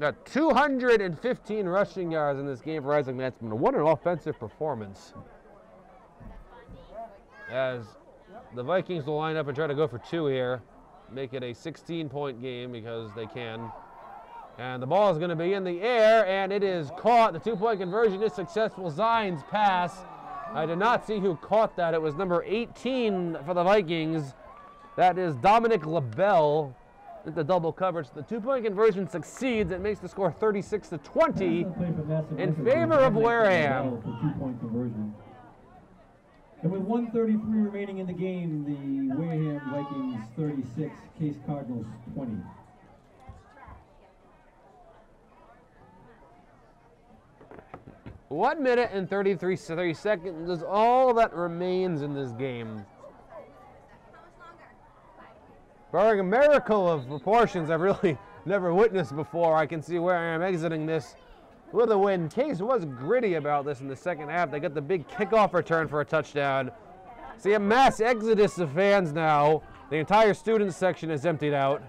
Got 215 rushing yards in this game for Isaac Nascimento. What an offensive performance. As the Vikings will line up and try to go for 2 here. Make it a 16-point game because they can. And the ball is going to be in the air, and it is caught. The 2-point conversion is successful. Zion's pass. I did not see who caught that. It was number 18 for the Vikings. That is Dominic LaBelle. The double coverage. The 2-point conversion succeeds. It makes the score 36-20 in favor of Wareham. And with 1:33 remaining in the game, the Wareham Vikings 36, Case Cardinals 20. 1 minute and 33 seconds is all that remains in this game. Barring a miracle of proportions I've really never witnessed before, I can see where I am exiting this with a win. Case was gritty about this in the second half. They got the big kickoff return for a touchdown. See a mass exodus of fans now. The entire student section is emptied out.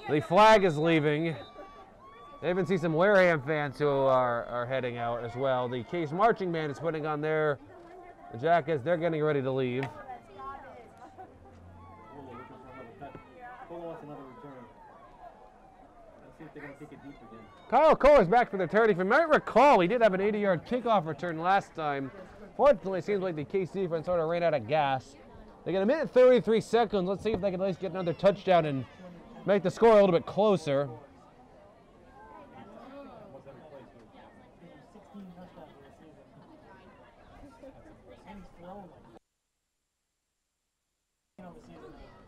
The flag is leaving. I even see some Wareham fans who are heading out as well. The Case marching band is putting on their jackets. They're getting ready to leave. Kyle Cole is back for the return. If you might recall, he did have an 80-yard kickoff return last time. Fortunately, it seems like the Case defense sort of ran out of gas. They got a minute 33 seconds. Let's see if they can at least get another touchdown and make the score a little bit closer.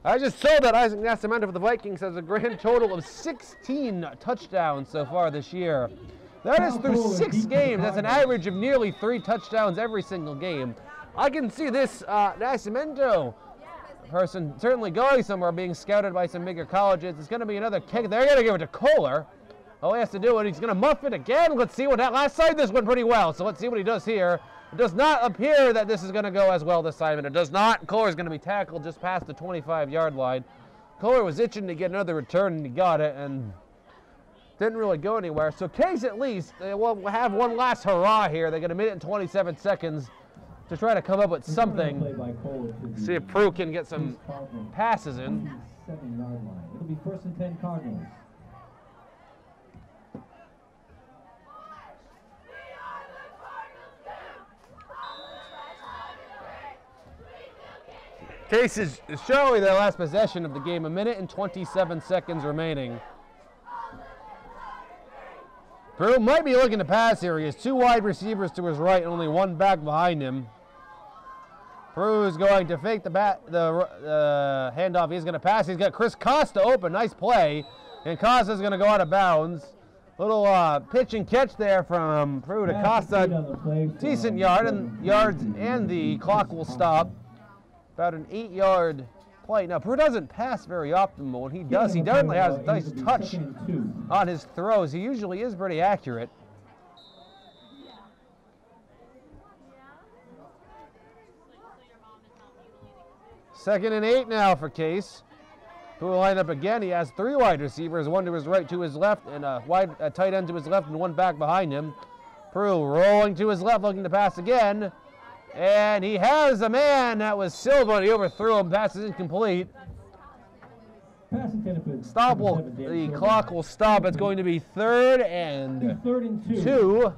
I just saw that Isaac Nascimento for the Vikings has a grand total of 16 touchdowns so far this year. That is through 6 games. That's an average of nearly 3 touchdowns every single game. I can see this Nascimento person certainly going somewhere, being scouted by some bigger colleges. It's going to be another kick. They're going to give it to Kohler. All he has to do, and he's going to muff it again. Let's see what that last time this went pretty well. So let's see what he does here. It does not appear that this is going to go as well this time, and it does not. Kohler is going to be tackled just past the 25-yard line. Kohler was itching to get another return, and he got it, and didn't really go anywhere. So Case at least, they will have one last hurrah here. They get a minute and 27 seconds to try to come up with something. See if Prue can get some passes in. 7-yard line. It'll be 1st and 10 Cardinals. Case is showing their last possession of the game, a minute and 27 seconds remaining. Prue might be looking to pass here. He has 2 wide receivers to his right and only 1 back behind him. Prue is going to fake the handoff. He's going to pass. He's got Chris Costa open. Nice play. And Costa's going to go out of bounds. Little pitch and catch there from Prue to Costa. Decent yards, and the clock will stop. About an 8-yard play. Now, Prue doesn't pass very often, but when he does, he definitely has a nice touch on his throws. He usually is pretty accurate. Second and 8 now for Case. Prue will line up again. He has 3 wide receivers, 1 to his right, 2 to his left, and a tight end to his left, and 1 back behind him. Prue rolling to his left, looking to pass again. And he has a man. That was Silva, and he overthrew him. Pass is incomplete. The clock will stop. It's going to be 3rd and 2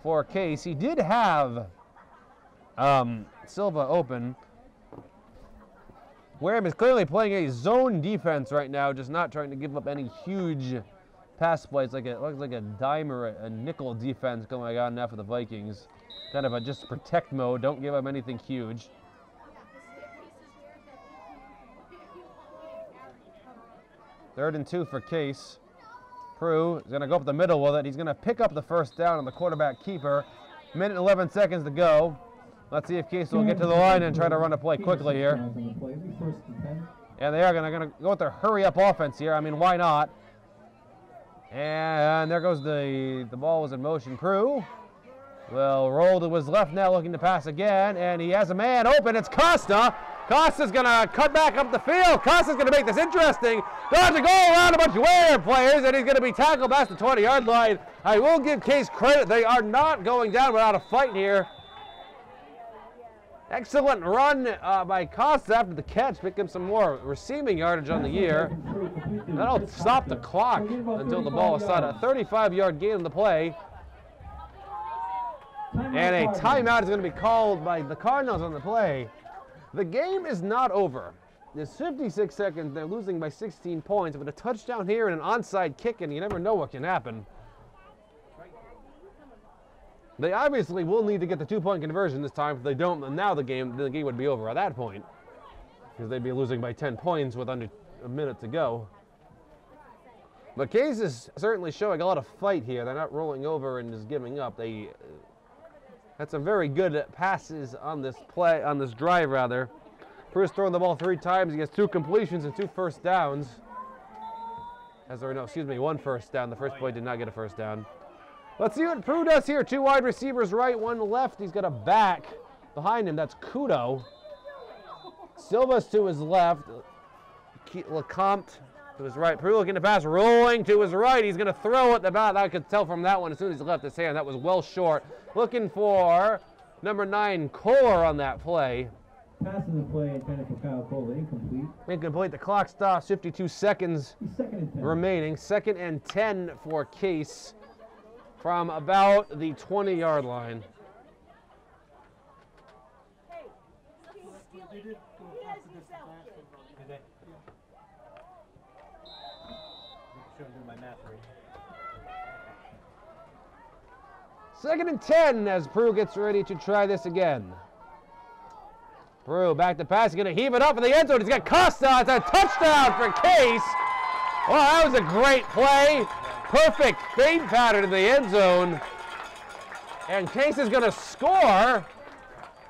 for Case. He did have Silva open. Wareham is clearly playing a zone defense right now, just not trying to give up any huge pass plays. It looks like a dime or a nickel defense going on now for the Vikings. Kind of a just protect mode. Don't give up anything huge. Third and 2 for Case. Prue is going to go up the middle with it. He's going to pick up the first down on the quarterback keeper. Minute and 11 seconds to go. Let's see if Case will get to the line and try to run a play quickly here. And they are going to go with their hurry-up offense here. I mean, why not? And there goes the ball was in motion. Prue will roll to his left now, looking to pass again, and he has a man open. It's Costa. Costa's going to cut back up the field. Costa's going to make this interesting. Going to go around a bunch of Wareham players, and he's going to be tackled past the 20-yard line. I will give Case credit. They are not going down without a fight here. Excellent run by Costa after the catch, picking some more receiving yardage on the year. That'll stop the clock until the ball is set. A 35-yard gain on the play. And a timeout is going to be called by the Cardinals on the play. The game is not over. There's 56 seconds. They're losing by 16 points. With a touchdown here and an onside kick, and you never know what can happen. They obviously will need to get the 2-point conversion this time. If they don't, then now the game would be over at that point, because they'd be losing by 10 points with under a minute to go. But Case is certainly showing a lot of fight here. They're not rolling over and just giving up. They had some very good passes on this play, on this drive rather. Prew's thrown the ball 3 times. He has 2 completions and 2 first downs. One first down. The first play did not get a first down. Let's see what Prew does here. 2 wide receivers right, 1 left. He's got a back behind him. That's Kudo. Silva's to his left. Lecomte to his right. Prew looking to pass, rolling to his right. He's going to throw at the bat. I could tell from that one as soon as he left his hand. That was well short. Looking for number 9, Kohler on that play. Passing the play intended for Kyle Kohler, incomplete. Incomplete. The clock stops. 52 seconds remaining. 2nd and 10 for Case from about the 20-yard line. Second and 10 as Prew gets ready to try this again. Prew back to pass. He's going to heave it up in the end zone. He's got Costa. It's a touchdown for Case. Well, that was a great play. Perfect fade pattern in the end zone. And Case is going to score.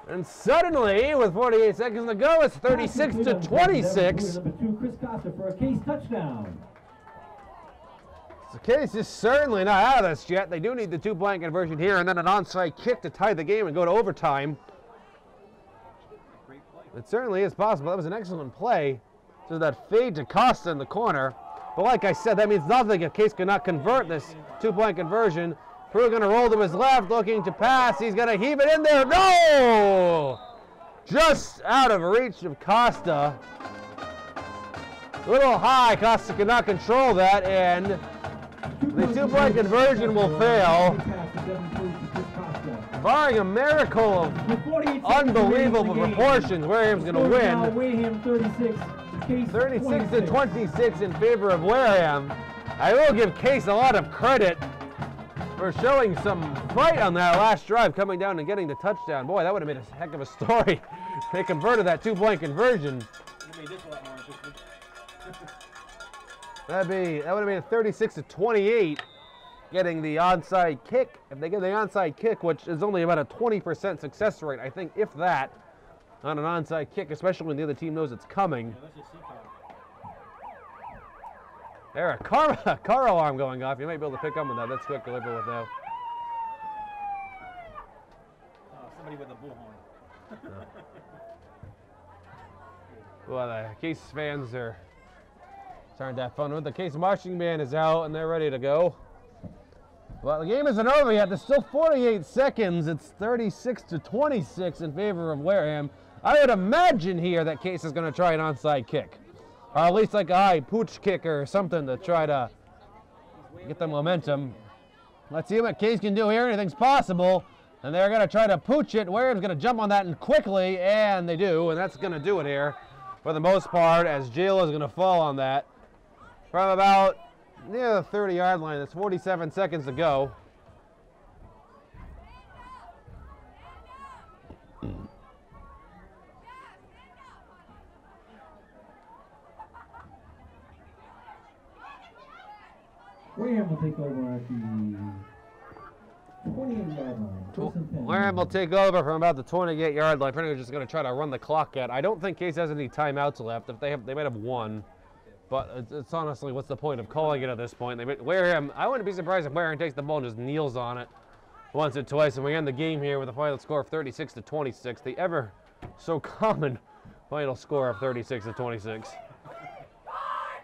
And suddenly, with 48 seconds to go, it's 36-26. Number 2, Chris Costa for a Case touchdown. The Case is certainly not out of this yet. They do need the 2-point conversion here and then an onside kick to tie the game and go to overtime. It certainly is possible. That was an excellent play. So that fade to Costa in the corner. But like I said, that means nothing if Case cannot convert this 2-point conversion. Prew going to roll to his left, looking to pass. He's going to heave it in there. No! Just out of reach of Costa. A little high. Costa cannot control that, and the 2-point conversion will fail. Barring a miracle of unbelievable proportions, Wareham's going to win. Wareham 36-26 in favor of Wareham. I will give Case a lot of credit for showing some fight on that last drive, coming down and getting the touchdown. Boy, that would have been a heck of a story. They converted that 2-point conversion. That would have been 36-28. Getting the onside kick. If they get the onside kick, which is only about a 20% success rate, I think, if that, on an onside kick, especially when the other team knows it's coming. There, a car alarm going off. You might be able to pick up on that. That's quick delivery with though. Somebody with a bullhorn. Well, the Case fans aren't that fun with. The Case marching band is out and they're ready to go. Well, the game isn't over yet. There's still 48 seconds. It's 36-26 in favor of Wareham. I would imagine here that Case is going to try an onside kick. Or at least like a high pooch kick or something to try to get the momentum. Let's see what Case can do here. Anything's possible. And they're going to try to pooch it. Wareham's going to jump on that and quickly, and they do. And that's going to do it here for the most part, as Jayla is going to fall on that from about near the 30-yard line. That's 47 seconds to go. Wareham will take over at the 28-yard line. Wareham will take over from about the 28-yard line. Pretty much just going to try to run the clock out. I don't think Case has any timeouts left. If they might have one. But it's honestly, what's the point of calling it at this point? Wareham, I wouldn't be surprised if Wareham takes the ball and just kneels on it once or twice, and we end the game here with a final score of 36-26, the ever so common final score of 36-26.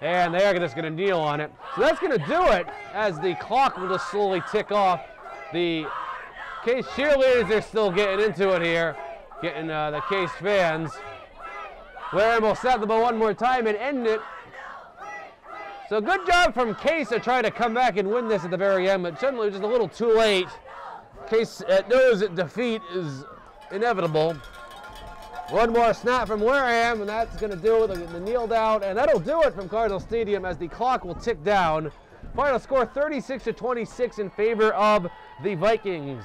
And they are just going to kneel on it. So that's going to do it, as the clock will just slowly tick off. The Case cheerleaders are still getting into it here, getting the Case fans. Wareham will set the ball one more time and end it. So good job from Case to try to come back and win this at the very end, but suddenly just a little too late. Case knows that defeat is inevitable. One more snap from Wareham, and that's going to do it. The kneel down, and that'll do it from Cardinal Stadium as the clock will tick down. Final score 36-26 in favor of the Vikings.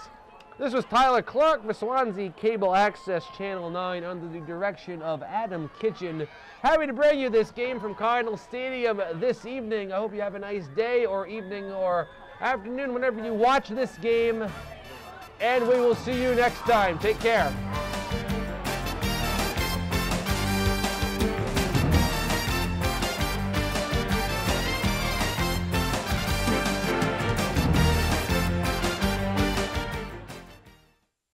This was Tyler Clark for Swansea Cable Access Channel 9 under the direction of Adam Kitchen. Happy to bring you this game from Cardinal Stadium this evening. I hope you have a nice day or evening or afternoon whenever you watch this game. And we will see you next time. Take care.